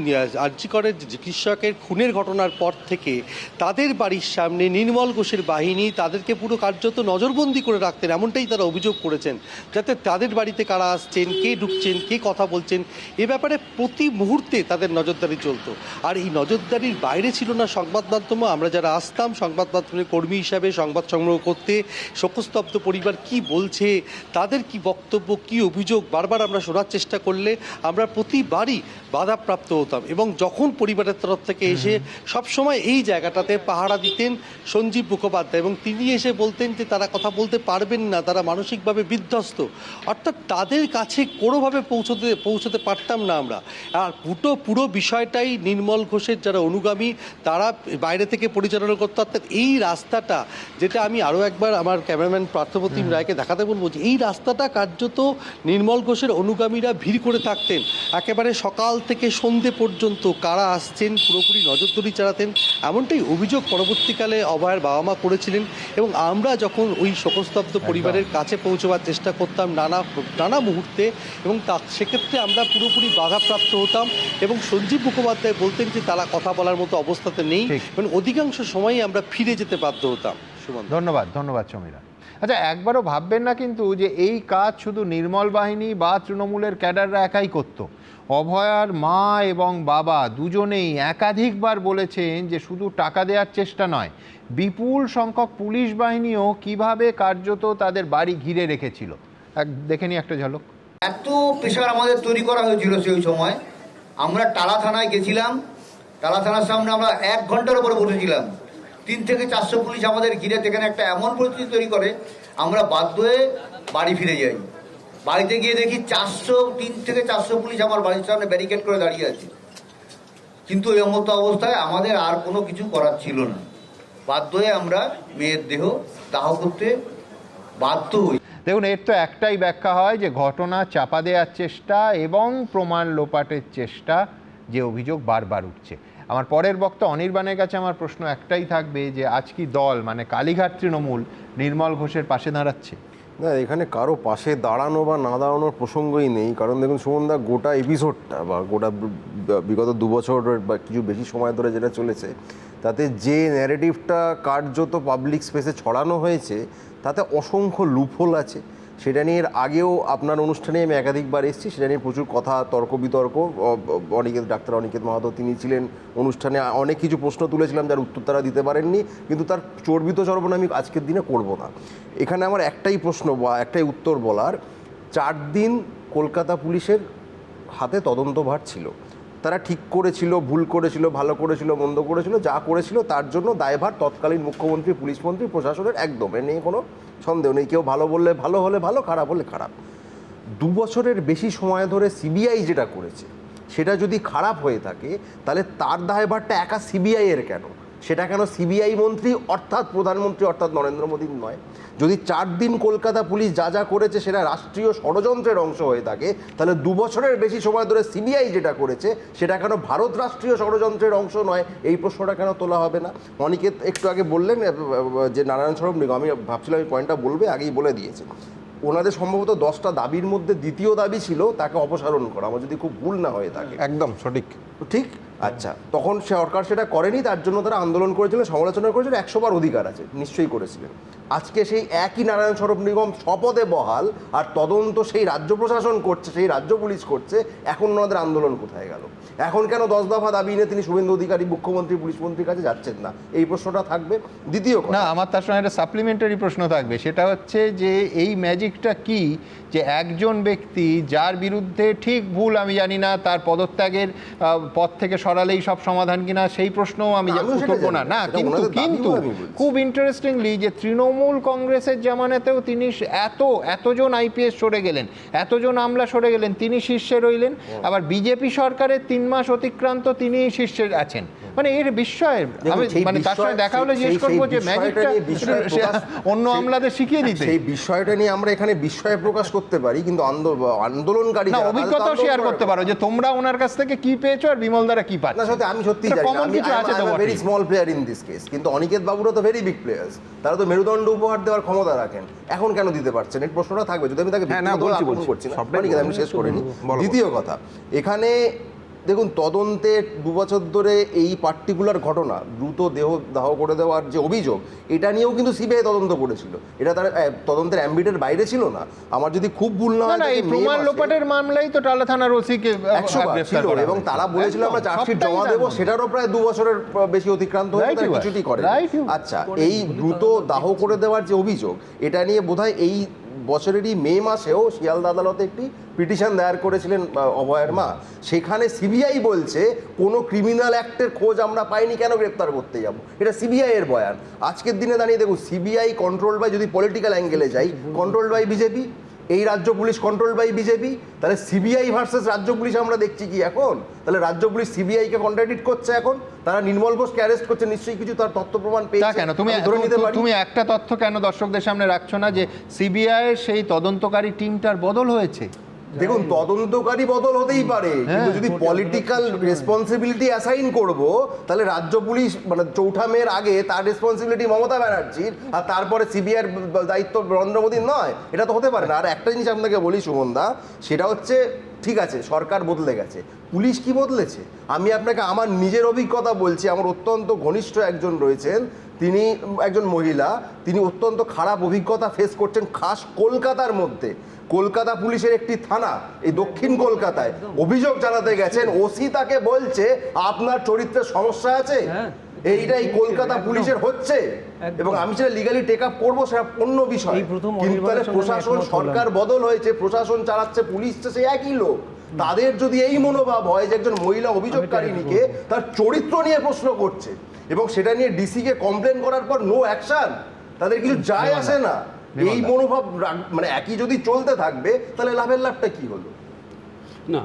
আরজি করের চিকিৎসকের খুনের ঘটনার পর থেকে তাদের বাড়ির সামনে নির্মল ঘোষের বাহিনী তাদেরকে পুরো কার্যত নজরবন্দি করে রাখতেন, এমনটাই তারা অভিযোগ করেছেন, যাতে তাদের বাড়িতে কারা আসছেন, কে ঢুকছেন, কে কথা বলছেন, এ ব্যাপারে প্রতি মুহূর্তে তাদের নজরদারি চলতো। আর এই নজরদারির বাইরে ছিল না সংবাদ মাধ্যম। আমরা যারা আসতাম সংবাদ মাধ্যমের কর্মী হিসাবে সংবাদ সংগ্রহ করতে, শোকস্তব্ধ পরিবার কি বলছে, তাদের কি বক্তব্য, কি অভিযোগ বারবার আমরা শোনার চেষ্টা করলে আমরা প্রতিবারই বাধাপ্রাপ্ত হতাম। এবং যখন পরিবারের তরফ থেকে এসে সবসময় এই জায়গাটাতে পাহারা দিতেন সঞ্জীব মুখোপাধ্যায়, এবং তিনি এসে বলতেন যে তারা কথা বলতে পারবেন না, তারা মানসিকভাবে বিধ্বস্ত। অর্থাৎ তাদের কাছে কোনোভাবে পৌঁছতে পারতাম না আমরা। আর পুরো বিষয়টাই নির্মল ঘোষের যারা অনুগামী তারা বাইরে থেকে পরিচালনা করতে। অর্থাৎ এই রাস্তাটা, যেটা আমি আরও একবার আমার ক্যামেরাম্যান পার্থপ্রতিম রায়কে দেখাতে বলবো, যে এই রাস্তাটা কার্যত নির্মল ঘোষের অনুগামীরা ভিড় করে থাকতেন। একেবারে সকাল থেকে সন্ধে পর্যন্ত কারা আসছেন পুরোপুরি নজরদারি চালাতেন, এমনটাই অভিযোগ পরবর্তীকালে অভয়ের বাবা মা করেছিলেন। এবং আমরা যখন ওই শোকস্তব্ধ পরিবারের কাছে পৌঁছবার চেষ্টা করতাম নানা মুহূর্তে, এবং সেক্ষেত্রে আমরা পুরোপুরি বাধাপ্রাপ্ত হতাম। এবং সঞ্জীব মুখোপাধ্যায় বলতেন যে তারা কথা বলার মতো অবস্থাতে নেই, এবং অধিকাংশ সময়ই আমরা ফিরে যেতে বাধ্য হতাম। ধন্যবাদ সমীরা। আচ্ছা, একবারও ভাববেন না কিন্তু যে এই কাজ শুধু নির্মল বাহিনী বা তৃণমূলের ক্যাডাররা একাই করত। অভয়ার মা এবং বাবা দুজনেই একাধিকবার বলেছেন যে শুধু টাকা দেওয়ার চেষ্টা নয়, বিপুল সংখ্যক পুলিশ বাহিনীও কিভাবে কার্যত তাদের বাড়ি ঘিরে রেখেছিল। দেখে নি একটা ঝলক। এত প্রেশার আমাদের তৈরি করা হয়েছিল সেই সময়, আমরা টালা থানায় গেছিলাম, টালা থানার সামনে আমরা 1 ঘন্টার উপরে বসেছিলাম। 3 থেকে 400 পুলিশ আমাদের ঘিরে সেখানে একটা এমন পরিস্থিতি তৈরি করে আমরা বাধ্য হয়ে বাড়ি ফিরে যাই। বাড়িতে গিয়ে দেখি 3 থেকে 400 পুলিশ আমার বাড়ির সামনে ব্যারিকেড করে দাঁড়িয়ে আছে। কিন্তু এই মতো অবস্থায় আমাদের আর কোনো কিছু করার ছিল না, বাধ্য হয়ে আমরা মেয়ের দেহ দাহ করতে বাধ্য হই। দেখুন, এর তো একটাই ব্যাখ্যা হয় যে ঘটনা চাপা দেওয়ার চেষ্টা এবং প্রমাণ লোপাটের চেষ্টা, যে অভিযোগ বারবার উঠছে। আমার পরের বক্তা অনির্বাণের কাছে আমার প্রশ্ন একটাই থাকবে যে আজ কি দল মানে কালীঘাট তৃণমূল নির্মল ঘোষের পাশে দাঁড়াচ্ছে? না, এখানে কারো পাশে দাঁড়ানো বা না দাঁড়ানোর প্রসঙ্গই নেই। কারণ দেখুন সুমনদা, গোটা এপিসোডটা বা গোটা বিগত 2 বছর বা কিছু বেশি সময় ধরে যেটা চলেছে, তাতে যে ন্যারেটিভটা কার্যত পাবলিক স্পেসে ছড়ানো হয়েছে তাতে অসংখ্য লুপহোল আছে। সেটা নিয়ে এর আগেও আপনার অনুষ্ঠানে আমি একাধিকবার এসেছি, সেটা নিয়ে প্রচুর কথা, তর্ক বিতর্ক। ডাক্তার অনিকেত মাহাতো তিনি ছিলেন অনুষ্ঠানে, অনেক কিছু প্রশ্ন তুলেছিলাম যার উত্তর তারা দিতে পারেননি, কিন্তু তার চর্বিত চর্বণ আমি আজকের দিনে করব না। এখানে আমার একটাই প্রশ্ন বা একটাই উত্তর বলার, 4 দিন কলকাতা পুলিশের হাতে তদন্তভার ছিল। তারা ঠিক করেছিল, ভুল করেছিল, ভালো করেছিল, মন্দ করেছিল, যা করেছিল তার জন্য দায়ভার তৎকালীন মুখ্যমন্ত্রী, পুলিশ মন্ত্রী, প্রশাসনের, একদম এ নিয়ে কোনো সন্দেহ নেই। কেউ ভালো বললে ভালো, হলে ভালো, খারাপ হলে খারাপ। 2 বছরের বেশি সময় ধরে সিবিআই যেটা করেছে সেটা যদি খারাপ হয়ে থাকে তাহলে তার দায়ভারটা একা সিবিআই এর কেন? সেটা কেন সিবিআই মন্ত্রী অর্থাৎ প্রধানমন্ত্রী অর্থাৎ নরেন্দ্র মোদীর নয়? যদি 4 দিন কলকাতা পুলিশ যা যা করেছে সেটা রাষ্ট্রীয় ষড়যন্ত্রের অংশ হয়ে থাকে, তাহলে 2 বছরের বেশি সময় ধরে সিবিআই যেটা করেছে সেটা কেন ভারত রাষ্ট্রীয় ষড়যন্ত্রের অংশ নয়? এই প্রশ্নটা কেন তোলা হবে না? অনিকেত একটু আগে বললেন যে নারায়ণ সরব নিগম, আমি ভাবছিলাম এই পয়েন্টটা বলবে, আগেই বলে দিয়েছে। ওনাদের সম্ভবত 10টা দাবির মধ্যে দ্বিতীয় দাবি ছিল তাকে অপসারণ করা, আমার যদি খুব ভুল না হয়ে থাকে। একদম সঠিক, ঠিক। আচ্ছা, তখন সরকার সেটা করেনি, তার জন্য তারা আন্দোলন করেছিলেন, সমালোচনা করেছিলেন, 100 বার অধিকার আছে, নিশ্চয়ই করেছিলেন। আজকে সেই একই নারায়ণ সরব নিগম স্বপদে বহাল, আর তদন্ত সেই রাজ্য প্রশাসন করছে, সেই রাজ্য পুলিশ করছে। এখন ওনাদের আন্দোলন কোথায় গেল? এখন কেন 10 দফা দাবি নিয়ে তিনি শুভেন্দু অধিকারী, মুখ্যমন্ত্রী, পুলিশ মন্ত্রীর কাছে যাচ্ছেন না? এই প্রশ্নটা থাকবে। দ্বিতীয় না, আমার তার সঙ্গে একটা সাপ্লিমেন্টারি প্রশ্ন থাকবে, সেটা হচ্ছে যে এই ম্যাজিকটা কি যে একজন ব্যক্তি যার বিরুদ্ধে ঠিক ভুল আমি জানি না, তার পদত্যাগের পদ থেকে সরালেই সব সমাধান কিনা সেই প্রশ্নও আমি করবো না। না, কিন্তু খুব ইন্টারেস্টিংলি যে তৃণমূল কংগ্রেসের জামানাতেও তিনি এতজন আইপিএস সরে গেলেন, এতজন আমলা সরে গেলেন, তিনি শীর্ষে রইলেন। আবার বিজেপি সরকারের 3 মাস অতিক্রান্ত তিনি শীর্ষে আছেন। মানে এর বিস্ময়ের, মানে তার সঙ্গে দেখা হলে জিজ্ঞেস করবো যে ম্যাজিকটা অন্য আমলাদের শিখিয়ে দিতে। সেই বিষয়টা নিয়ে আমরা এখানে বিস্ময় প্রকাশ করতে পারি, কিন্তু আন্দোলনকারী অভিজ্ঞতা শেয়ার করতে পারো যে তোমরা ওনার কাছ থেকে কি পেয়েছো আর বিমল দ্বারা কি পাচ্ছ। না, সত্যি আমি সত্যি জানি very small player in this case, কিন্তু অনিকেত বাবুরা তো ভেরি বিগ প্লেয়ার্স, তারা তো মেরুদণ্ড উপহার দেওয়ার ক্ষমতা রাখেন। এখন কেন দিতে পারছেন এই প্রশ্নটা থাকবে, যদি আমি তাকে করছি না, আমি শেষ করিনি। দ্বিতীয় কথা, এখানে দেখুন তদন্তে 2 বছর ধরে এই পার্টিকুলার ঘটনা দ্রুত দেহ দাহ করে দেওয়ার যে অভিযোগ, এটা নিয়েও কিন্তু সিবিআই তদন্ত করেছিল। এটা তার তদন্তের অ্যাম্বিটের বাইরে ছিল না। আমার যদি খুব ভুল না হয়, এই প্রমাণ লোপাটের মামলাই তো টালা থানার ওসিকে ছিল, এবং তারা বলেছিল আমরা চার্জশিট জমা দেবো, সেটারও প্রায় 2 বছরের বেশি অতিক্রান্ত হয়ে কিছুটি করে। আচ্ছা, এই দ্রুত দাহ করে দেওয়ার যে অভিযোগ, এটা নিয়ে বোধহয় এই বছরেরই মে মাসেও শিয়ালদা আদালতে একটি পিটিশন দায়ের করেছিলেন অভয়ের মা। সেখানে সিবিআই বলছে কোনো ক্রিমিনাল অ্যাক্টের খোঁজ আমরা পাইনি, কেন গ্রেপ্তার করতে যাব? এটা সিবিআই এর বয়ান। আজকের দিনে দাঁড়িয়ে দেখুন, সিবিআই কন্ট্রোল বাই, যদি পলিটিক্যাল অ্যাঙ্গেলে যাই, কন্ট্রোল বাই বিজেপি, এই রাজ্য পুলিশ কন্ট্রোল বাই বিজেপি, তাহলে সিবিআই ভার্সেস রাজ্য পুলিশ আমরা দেখছি কি এখন? তাহলে রাজ্য পুলিশ সিবিআইকে কন্ট্রাডিক্ট করছে এখন, তারা নির্মল ঘোষকে অ্যারেস্ট করছে, নিশ্চয়ই কিছু তার তথ্য প্রমাণ পেয়েছে। কেন তুমি একটা তথ্য কেন দর্শকদের সামনে রাখছো না যে সিবিআই সেই তদন্তকারী টিমটার বদল হয়েছে? দেখুন, তদন্তকারী বদল হতেই পারে, কিন্তু যদি পলিটিক্যাল রেসপন্সিবিলিটি অ্যাসাইন করব, তাহলে রাজ্য পুলিশ মানে 4 মের আগে তার রেসপন্সিবিলিটি মমতা ব্যানার্জির, আর তারপরে সিবিআইয়ের দায়িত্ব নরেন্দ্র মোদীর নয়। এটা তো হতে পারে না। আর একটা জিনিস আপনাকে বলি সুমনদা, সেটা হচ্ছে ঠিক আছে সরকার বদলে গেছে, পুলিশ কি বদলেছে? আমি আপনাকে আমার নিজের অভিজ্ঞতা বলছি। আমার অত্যন্ত ঘনিষ্ঠ একজন রয়েছেন, তিনি একজন মহিলা, তিনি অত্যন্ত খারাপ অভিজ্ঞতা ফেস করছেন, খাস কলকাতার মধ্যে। কলকাতা পুলিশের একটি থানা এই দক্ষিণ কলকাতায় অভিযোগ জানাতে গেছেন, ওসি তাকে বলছে আপনার চরিত্রের সমস্যা আছে, এইটা এই কলকাতা পুলিশের হচ্ছে, এবং আমি সেটা লিগালি টেক আপ করবো, সেটা অন্য বিষয়। কিন্তু তাহলে প্রশাসন, সরকার বদল হয়েছে, প্রশাসন চালাচ্ছে, পুলিশ সেই একই লোক। তাদের যদি এই মনোভাব হয় যে একজন মহিলা অভিযোগকারিনীকে তার চরিত্র নিয়ে প্রশ্ন করছে এবং সেটা নিয়ে ডিসিকে কমপ্লেন করার পর নো অ্যাকশন, তাদের কিছু যায় আসে না, এই মনোভাব মানে একই যদি চলতে থাকবে তাহলে লাভটা কি হলো? না,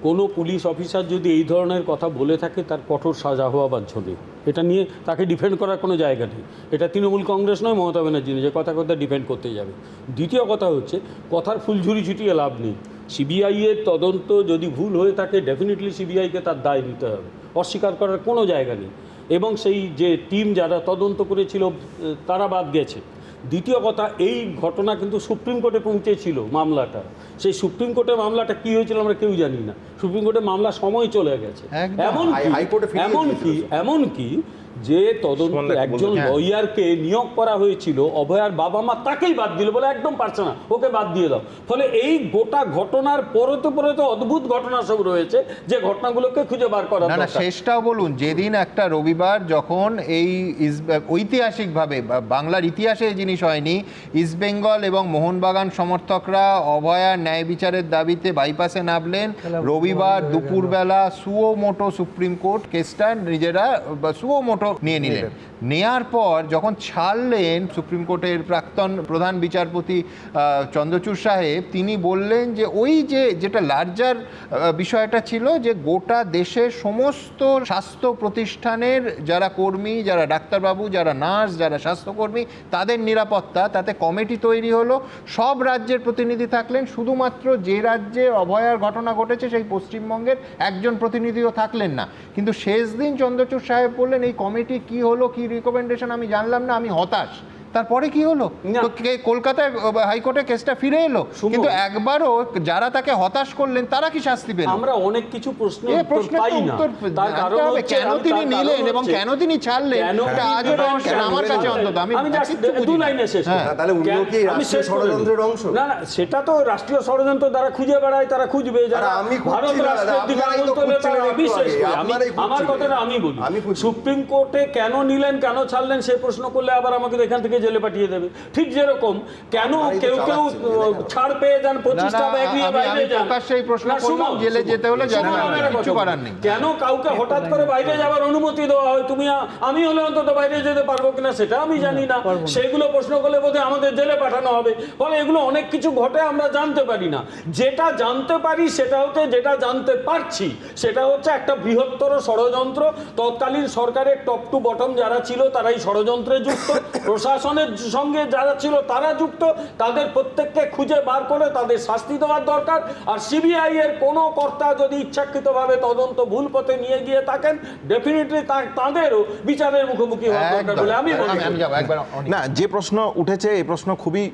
কোনো পুলিশ অফিসার যদি এই ধরনের কথা বলে থাকে তার কঠোর সাজা হওয়া বাঞ্ছনীয়। এটা নিয়ে তাকে ডিফেন্ড করার কোনো জায়গা নেই। এটা তৃণমূল কংগ্রেস নয়, মমতা ব্যানার্জি যে কথা ডিফেন্ড করতে যাবে। দ্বিতীয় কথা হচ্ছে, কথার ফুলঝুরি ছুটিয়ে লাভ নেই। সিবিআইয়ের তদন্ত যদি ভুল হয়ে থাকে, ডেফিনেটলি সিবিআইকে তার দায় নিতে হবে, অস্বীকার করার কোনো জায়গা নেই। এবং সেই যে টিম যারা তদন্ত করেছিল তারা বাদ গেছে। দ্বিতীয় কথা, এই ঘটনা কিন্তু সুপ্রিম কোর্টে পৌঁছেছিল মামলাটা। সেই সুপ্রিম কোর্টে মামলাটা কী হয়েছিল আমরা কেউ জানি না। সুপ্রিম কোর্টে মামলা সময় চলে গেছে। এমনকি যে তদন্ত একজন লয়ারকে নিয়োগ করা হয়েছিল অভয়ার বাবা মা, তাকেই বাদ দিল, বলে একদম পারছে না, ওকে বাদ দিয়ে দাও। ফলে এই গোটা ঘটনার পরে অদ্ভুত ঘটনা সব রয়েছে, যে ঘটনাগুলোকে খুঁজে বার করা না। শেষটাও বলুন, যেদিন একটা রবিবার যখন এই ঐতিহাসিকভাবে বাংলার ইতিহাসে এই জিনিস হয়নি, ইস্টবেঙ্গল এবং মোহনবাগান সমর্থকরা অভয়ার ন্যায় বিচারের দাবিতে বাইপাসে নামলেন, রবিবার দুপুরবেলা সুও সুপ্রিম কোর্ট কেসটা নিজেরা সুও নিয়ে নিলেন। নেয়ার পর যখন ছাড়লেন সুপ্রিম কোর্টের প্রাক্তন প্রধান বিচারপতি চন্দ্রচূড় সাহেব, তিনি বললেন যে ওই যেটা লার্জার বিষয়টা ছিল, যে গোটা দেশের সমস্ত স্বাস্থ্য প্রতিষ্ঠানের যারা কর্মী, যারা ডাক্তারবাবু, যারা নার্স, যারা স্বাস্থ্যকর্মী, তাদের নিরাপত্তা, তাতে কমিটি তৈরি হলো, সব রাজ্যের প্রতিনিধি থাকলেন, শুধুমাত্র যে রাজ্যে অভয়ার ঘটনা ঘটেছে সেই পশ্চিমবঙ্গের একজন প্রতিনিধিও থাকলেন না। কিন্তু শেষ দিন চন্দ্রচূড় সাহেব বললেন এই কমিটি কি হলো, কি রিকমেন্ডেশন আমি জানলাম না, আমি হতাশ। তারপরে কি হলো? কলকাতায় হাইকোর্টে কেসটা ফিরে এলো, কিন্তু একবারও যারা তাকে হতাশ করলেন তারা কি শাস্তি পেলেন? আমরা অনেক কিছু প্রশ্ন পাই না। তার কারণ কেন তিনি নিলেন এবং কেন তিনি ছাড়লেন, আজও আমার কাছে অন্তত আমি দু লাইনে শেষ করি। তাহলে উনিও কি রাষ্ট্রীয় ষড়যন্ত্রের অংশ? না, সেটা তো রাষ্ট্রীয় ষড়যন্ত্র দ্বারা খুঁজে বেড়ায়, তারা খুঁজবে। যারা ভারত রাষ্ট্রের দিকে আঙুল তোলে তারা আমি শেষ করি। আমার কথাটা আমি বলি, সুপ্রিম কোর্টে কেন নিলেন, কেন ছাড়লেন, সেই প্রশ্ন করলে আবার আমাকে এখান থেকে জেলে পাঠিয়ে দেবে। ঠিক যেরকম কেন কেউ ছাড় পেয়ে যান, 25টা ব্যাগ নিয়ে বাইরে যান, জেলে যেতে হলে কিছু করার নেই। কেন কাউকে হঠাৎ করে বাইরে যাওয়ার অনুমতি দেওয়া হয়, তুমি আমি হলে অন্তত বাইরে যেতে পারবো কিনা সেটা আমি জানি না, সেগুলো প্রশ্ন করলে বোধহয় আমাদের জেলে পাঠানো হবে। ফলে এগুলো অনেক কিছু ঘটে, আমরা জানতে পারি না। যেটা জানতে পারি সেটা হচ্ছে, যেটা জানতে পারছি সেটা হচ্ছে একটা বৃহত্তর ষড়যন্ত্র। তৎকালীন সরকারের টপ টু বটম যারা ছিল তারাই ষড়যন্ত্রে যুক্ত, প্রশাসনের সঙ্গে যারা ছিল তারা যুক্ত, তাদের প্রত্যেককে খুঁজে বার করে তাদের শাস্তি দেওয়ার দরকার। আর সিবিআই এর কোনো কর্তা যদি ইচ্ছাকৃতভাবে তদন্ত ভুল পথে নিয়ে গিয়ে থাকেন, ডেফিনেটলি তাদেরও বিচারের মুখোমুখি হওয়া দরকার বলে আমি মনে করি। না, যে প্রশ্ন উঠেছে এই প্রশ্ন খুবই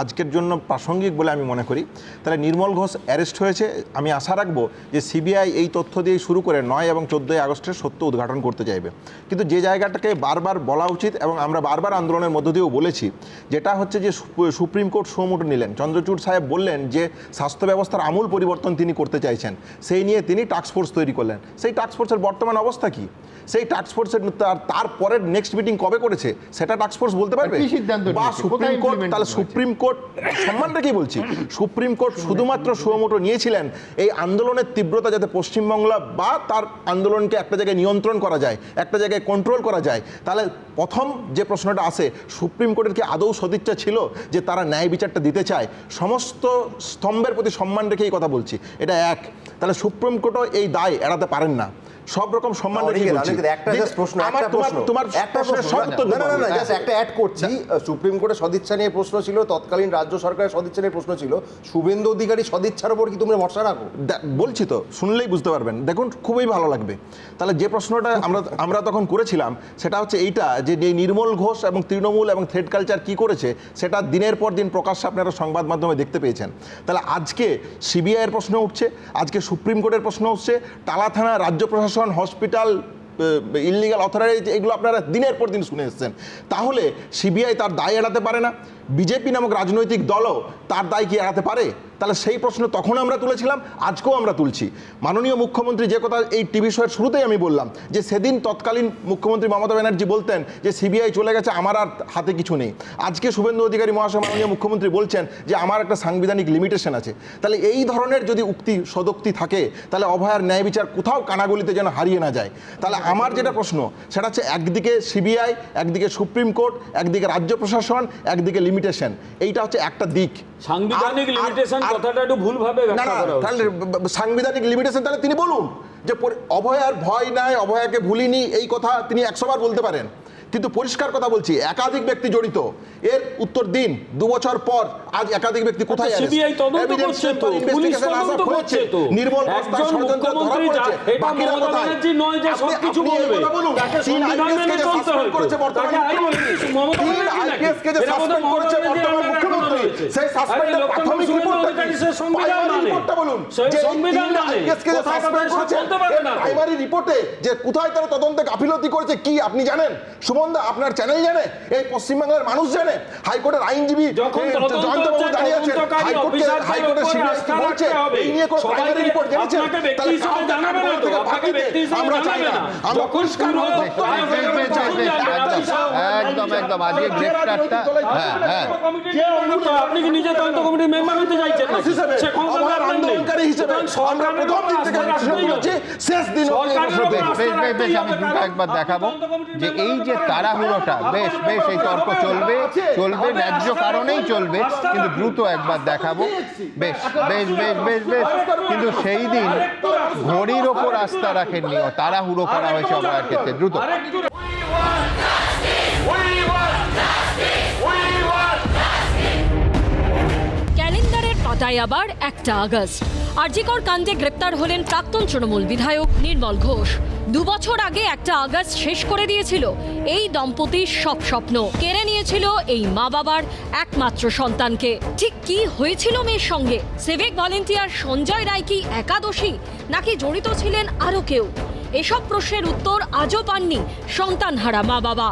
আজকের জন্য প্রাসঙ্গিক বলে আমি মনে করি। তাহলে নির্মল ঘোষ অ্যারেস্ট হয়েছে, আমি আশা রাখবো যে সিবিআই এই তথ্য দিয়ে শুরু করে 9 এবং 14 আগস্টের সত্য উদ্ঘাটন করতে চাইবে। কিন্তু যে জায়গাটাকে বারবার বলা উচিত এবং আমরা বারবার আন্দোলনের মধ্য দিয়েও বলেছি, যেটা হচ্ছে যে সুপ্রিম কোর্ট সুমোটো নিলেন। চন্দ্রচূড় সাহেব বললেন যে স্বাস্থ্য ব্যবস্থার আমূল পরিবর্তন তিনি করতে চাইছেন, সেই নিয়ে তিনি টাস্কফোর্স তৈরি করলেন। সেই টাস্কফোর্সের বর্তমান অবস্থা কি? সেই টাস্কফোর্সের তারপরের নেক্সট মিটিং কবে করেছে সেটা টাস্কফোর্স বলতে পারবে? বা সুপ্রিম কোর্ট, তাহলে সুপ্রিম কোর্ট সম্মান রেখেই বলছি, সুপ্রিম কোর্ট শুধুমাত্র সুমোটো নিয়েছিলেন এই আন্দোলনের তীব্রতা যাতে পশ্চিমবাংলা বা তার আন্দোলনকে একটা জায়গায় নিয়ন্ত্রণ করা যায়, একটা জায়গায় কন্ট্রোল করা যায়। তাহলে প্রথম যে প্রশ্নটা আসে, সুপ্রিম কোর্টের কি আদৌ সদিচ্ছা ছিল যে তারা ন্যায় বিচারটা দিতে চায়? সমস্ত স্তম্ভের প্রতি সম্মান রেখে এই কথা বলছি, এটা এক। তাহলে সুপ্রিম কোর্টও এই দায় এড়াতে পারেন না, সব রকম সম্মান রেখে সুপ্রিম কোর্টের সদিচ্ছা নিয়ে প্রশ্ন ছিল, তৎকালীন রাজ্য সরকারের সদিচ্ছা নিয়ে প্রশ্ন ছিল, শুভেন্দু অধিকারী সদিচ্ছার উপর কি তোমরা ভরসা রাখো? বলছি তো, শুনলেই বুঝতে পারবেন, দেখুন খুবই ভালো লাগবে। তাহলে যে প্রশ্নটা আমরা তখন করেছিলাম সেটা হচ্ছে এইটা, যে নির্মল ঘোষ এবং তৃণমূল এবং থ্রেড কালচার কি করেছে সেটা দিনের পর দিন প্রকাশ্যে আপনারা সংবাদ মাধ্যমে দেখতে পেয়েছেন। তাহলে আজকে সিবিআইয়ের প্রশ্ন উঠছে, আজকে সুপ্রিম কোর্টের প্রশ্ন উঠছে, টালা থানা, রাজ্য প্রশাসন, হসপিটাল, ইললিগাল অথরাইজ, এগুলো আপনারা দিনের পর দিন শুনে এসছেন। তাহলে সিবিআই তার দায় এড়াতে পারে না, বিজেপি নামক রাজনৈতিক দলও তার দায় কি এড়াতে পারে? তাহলে সেই প্রশ্ন তখন আমরা তুলেছিলাম, আজকেও আমরা তুলছি। মাননীয় মুখ্যমন্ত্রী যে কথা এই টিভি শোয়ের শুরুতেই আমি বললাম, যে সেদিন তৎকালীন মুখ্যমন্ত্রী মমতা ব্যানার্জি বলতেন যে সিবিআই চলে গেছে, আমার আর হাতে কিছু নেই। আজকে শুভেন্দু অধিকারী মহাশয় মাননীয় মুখ্যমন্ত্রী বলছেন যে আমার একটা সাংবিধানিক লিমিটেশন আছে। তাহলে এই ধরনের যদি উক্তি সদুক্তি থাকে, তাহলে অভয়ার ন্যায় বিচার কোথাও কানাগলিতে যেন হারিয়ে না যায়। তাহলে আমার যেটা প্রশ্ন সেটা হচ্ছে, একদিকে সিবিআই, একদিকে সুপ্রিম কোর্ট, একদিকে রাজ্য প্রশাসন, একদিকে লিমিটেশন, এইটা হচ্ছে একটা দিক। সাংবিধানিক লিমিটেশন কথাটা একটু ভুলভাবে ব্যাখ্যা করা হচ্ছে। তাহলে সাংবিধানিক লিমিটেশন তাহলে তিনি বলুন যে অভয়ার ভয় নাই, অভয়াকে ভুলিনি, এই কথা তিনি 100 বার বলতে পারেন, কিন্তু পরিষ্কার কথা বলছি একাধিক ব্যক্তি জড়িত। এর উত্তর দিন, 2 বছর পর আজ একাধিক ব্যক্তি কোথায় আছে? সিবিআই তদন্ত করছে তো, পুলিশ তদন্ত করছে তো। নির্মল একজন মুখ্যমন্ত্রী এটা মমতা ব্যানার্জি নয় যে সবকিছু বলবে, তাকে সংবিধান মেনে চলতে হয়। তাকে মমতা ব্যানার্জি নাকি এর মধ্যে মমতা ব্যানার্জি মুখ্যমন্ত্রী, সেই সাসপেন্ডের প্রাথমিক রিপোর্টটা কি? সেই সংবিধান মানে বলুন, সেই সংবিধান মানে কোথায় কোথায় বলতে পারে না। প্রাইমারি রিপোর্টে যে কোথায় তারা তদন্তে গাফিলতি করেছে কি আপনি জানেন? সুমনদা, আপনার চ্যানেল জানে, এই পশ্চিমবাংলার মানুষ জানে, হাইকোর্টের আইনজীবী জয়ন্তবাবু দাঁড়িয়ে আছেন, হাইকোর্টের সিবিআই বলছে এই নিয়ে কোনো প্রাইমারি রিপোর্ট জেনেছেন? তাহলে আমরা চাই না, আমরা পরিষ্কার একদম একদম আজকে গ্রেফতারটা আপনি কি নিজে তদন্ত কমিটির মেম্বার হতে চাইছেন না? সে ক্ষমতা আন্দোলনকারী হিসেবে আমরা প্রথম দিন থেকে শেষ দিন আমি দুটো একবার দেখাবো যে এই যে তাড়াহুড়োটা, বেশ বেশ এই তর্ক চলবে, ন্যায্য কারণেই চলবে, কিন্তু দ্রুত একবার দেখাবো। বেশ বেশ বেশ বেশ বেশ কিন্তু সেই দিন ঘড়ির ওপর আস্থা রাখেননি, তাড়াহুড়ো করা হয়েছে অভয়ার ক্ষেত্রে। দ্রুত ক্যালেন্ডারের পাতায় আবার 1 আগস্ট। আরজিকর কাণ্ডে গ্রেপ্তার হলেন প্রাক্তন তৃণমূল বিধায়ক নির্মল ঘোষ। 2 বছর আগে 1 আগস্ট শেষ করে দিয়েছিল এই দম্পতির সব স্বপ্ন, কেড়ে নিয়েছিল এই মা বাবার একমাত্র সন্তানকে। ঠিক কি হয়েছিল মেয়ের সঙ্গে? সিভিক ভলেন্টিয়ার সঞ্জয় রায় কি একাদশী, নাকি জড়িত ছিলেন আরও কেউ? এসব প্রশ্নের উত্তর আজও পাননি সন্তানহারা মা বাবা,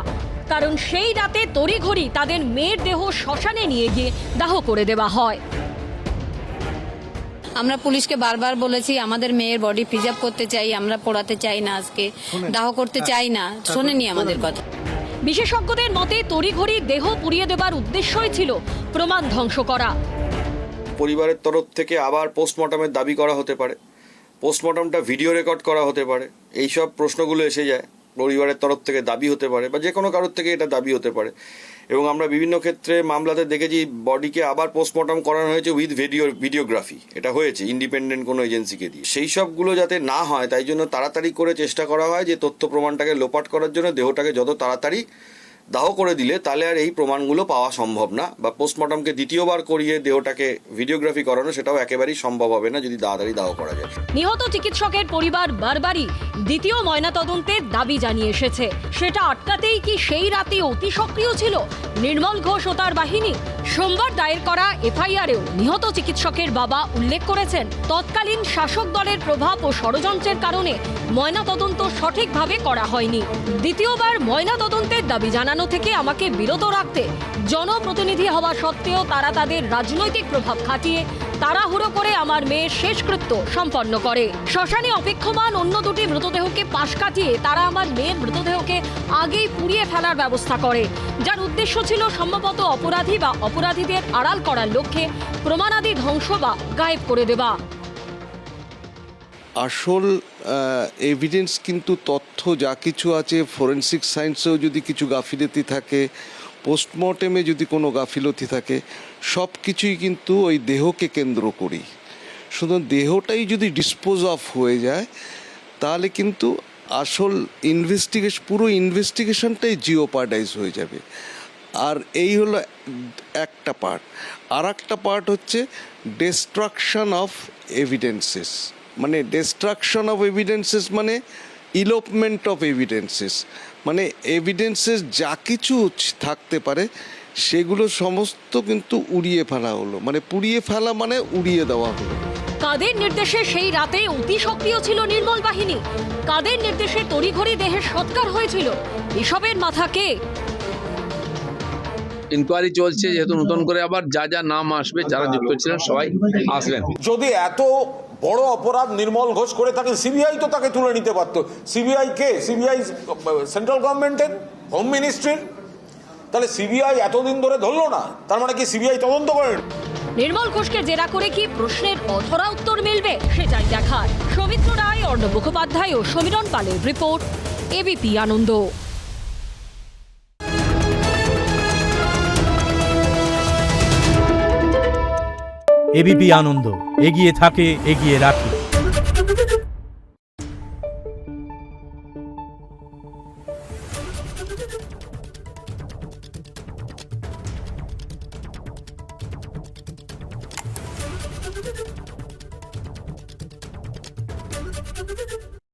কারণ সেই রাতে তড়িঘড়ি তাদের মেয়ের দেহ শ্মশানে নিয়ে গিয়ে দাহ করে দেওয়া হয়। আমরা পুলিশকে বারবার বলেছি আমাদের মেয়ের বডি প্রিজার্ভ করতে চাই, আমরা পোড়াতে চাই না, আজকে দাহ করতে চাই না, শোনেনি আমাদের কথা। বিশেষজ্ঞদের মতে তড়িঘড়ি দেহ পুড়িয়ে দেবার উদ্দেশ্যই ছিল প্রমাণ ধ্বংস করা। পরিবারের তরফ থেকে আবার পোস্টমর্টমের দাবি করা হতে পারে, পোস্টমর্টমটা ভিডিও রেকর্ড করা হতে পারে, এইসব প্রশ্নগুলো এসে যায়। পরিবারের তরফ থেকে দাবি হতে পারে বা যে কোনো কারোর থেকে এটা দাবি হতে পারে। এবং আমরা বিভিন্ন ক্ষেত্রে মামলাতে দেখেছি বডিকে আবার পোস্টমর্টম করানো হয়েছে উইথ ভিডিওগ্রাফি, এটা হয়েছে ইন্ডিপেন্ডেন্ট কোনো এজেন্সিকে দিয়ে। সেই সবগুলো যাতে না হয় তাই জন্য তাড়াতাড়ি করে চেষ্টা করা হয় যে তথ্য প্রমাণটাকে লোপাট করার জন্য দেহটাকে যত তাড়াতাড়ি দাহ করে দিলে তাহলে আর এই প্রমাণগুলো পাওয়া সম্ভব না, বা পোস্টমর্টমকে দ্বিতীয়বার করিয়ে দেহটাকে ভিডিওগ্রাফি করানো সেটাও একেবারেই সম্ভব হবে না যদি তাড়াতাড়ি দাহ করা যায়। নিহত চিকিৎসকের পরিবার বারবারই দ্বিতীয় ময়নাতদন্তের দাবি জানিয়ে এসেছে। সেটা আটকাতেই কি সেই রাতে অতি সক্রিয় ছিল নির্মল ঘোষ ও তার বাহিনী? সোমবার দায়ের করা এফআইআরেও নিহত চিকিৎসকের বাবা উল্লেখ করেছেন তৎকালীন শাসক দলের প্রভাব ও ষড়যন্ত্রের কারণে ময়নাতদন্ত সঠিকভাবে করা হয়নি। দ্বিতীয়বার ময়নাতদন্তের দাবি জানানো থেকে আমাকে বিরত রাখতে জনপ্রতিনিধি হওয়া সত্ত্বেও তারা তাদের রাজনৈতিক প্রভাব খাটিয়ে তাড়াহুড়ো করে আমার মেয়ের শেষকৃত্য সম্পন্ন করে। শ্মশানে অপেক্ষমান অন্য দুটি মৃতদেহকে পাশ কাটিয়ে তারা আমার মেয়ের মৃতদেহকে আগেই পুড়িয়ে ফেলার ব্যবস্থা করে, যার উদ্দেশ্য ছিল সম্ভবত অপরাধী বা অপরাধীদের আড়াল করার লক্ষ্যে প্রমাণাদি ধ্বংস বা গায়েব করে দেওয়া। আসল এভিডেন্স কিন্তু তথ্য যা কিছু আছে, ফরেনসিক সায়েন্সেও যদি কিছু গাফিলতি থাকে, পোস্টমর্টেমে যদি কোনো গাফিলতি থাকে, সব কিছুই কিন্তু ওই দেহকে কেন্দ্র করি। শুধু দেহটাই যদি ডিসপোজ অফ হয়ে যায় তাহলে কিন্তু আসল পুরো ইনভেস্টিগেশনটাই জিওপার্ডাইজ হয়ে যাবে। আর এই হলো একটা পার্ট। আর একটা পার্ট হচ্ছে ডিস্ট্রাকশন অফ এভিডেন্সেস, মানে ডিস্ট্রাকশন অফ এভিডেন্সেস মানে ইলোপমেন্ট অফ এভিডেন্সেস, মানে এভিডেন্সেস যা কিছু থাকতে পারে সেগুলো সমস্ত কিন্তু উড়িয়ে ফেলা হলো, মানে পুড়িয়ে ফেলা মানে উড়িয়ে দেওয়া হলো। কাদের নির্দেশে সেই রাতে অতি সক্রিয় ছিল নির্মল বাহিনী? কাদের নির্দেশে তড়িঘড়ি দেহের সৎকার হয়েছিল? এসবের মাথা কে? ইনকোয়ারি চলছে, যেহেতু নতুন করে আবার যা যা নাম আসবে যারা যুক্ত ছিলেন সবাই আসবেন। যদি এত বড় অপরাধ নির্মল ঘোষ করে থাকেন, সিবিআই তো তাকে তুলে নিতে পারতো। সিবিআই কে? সিবিআই সেন্ট্রাল গভর্নমেন্টের, হোম মিনিস্ট্রির। তাহলে সিবিআই এতদিন ধরে ধরলো না, তার মানে কি সিবিআই তদন্ত করেন? নির্মল ঘোষকে জেরা করে কি প্রশ্নের অধরা উত্তর মিলবে সেটাই দেখার। সৌমিত্র রায়, অর্ণব মুখোপাধ্যায় ও সমীরণ পালের রিপোর্ট, এবিপি আনন্দ। এবিপি আনন্দ, এগিয়ে থাকে, এগিয়ে রাখে।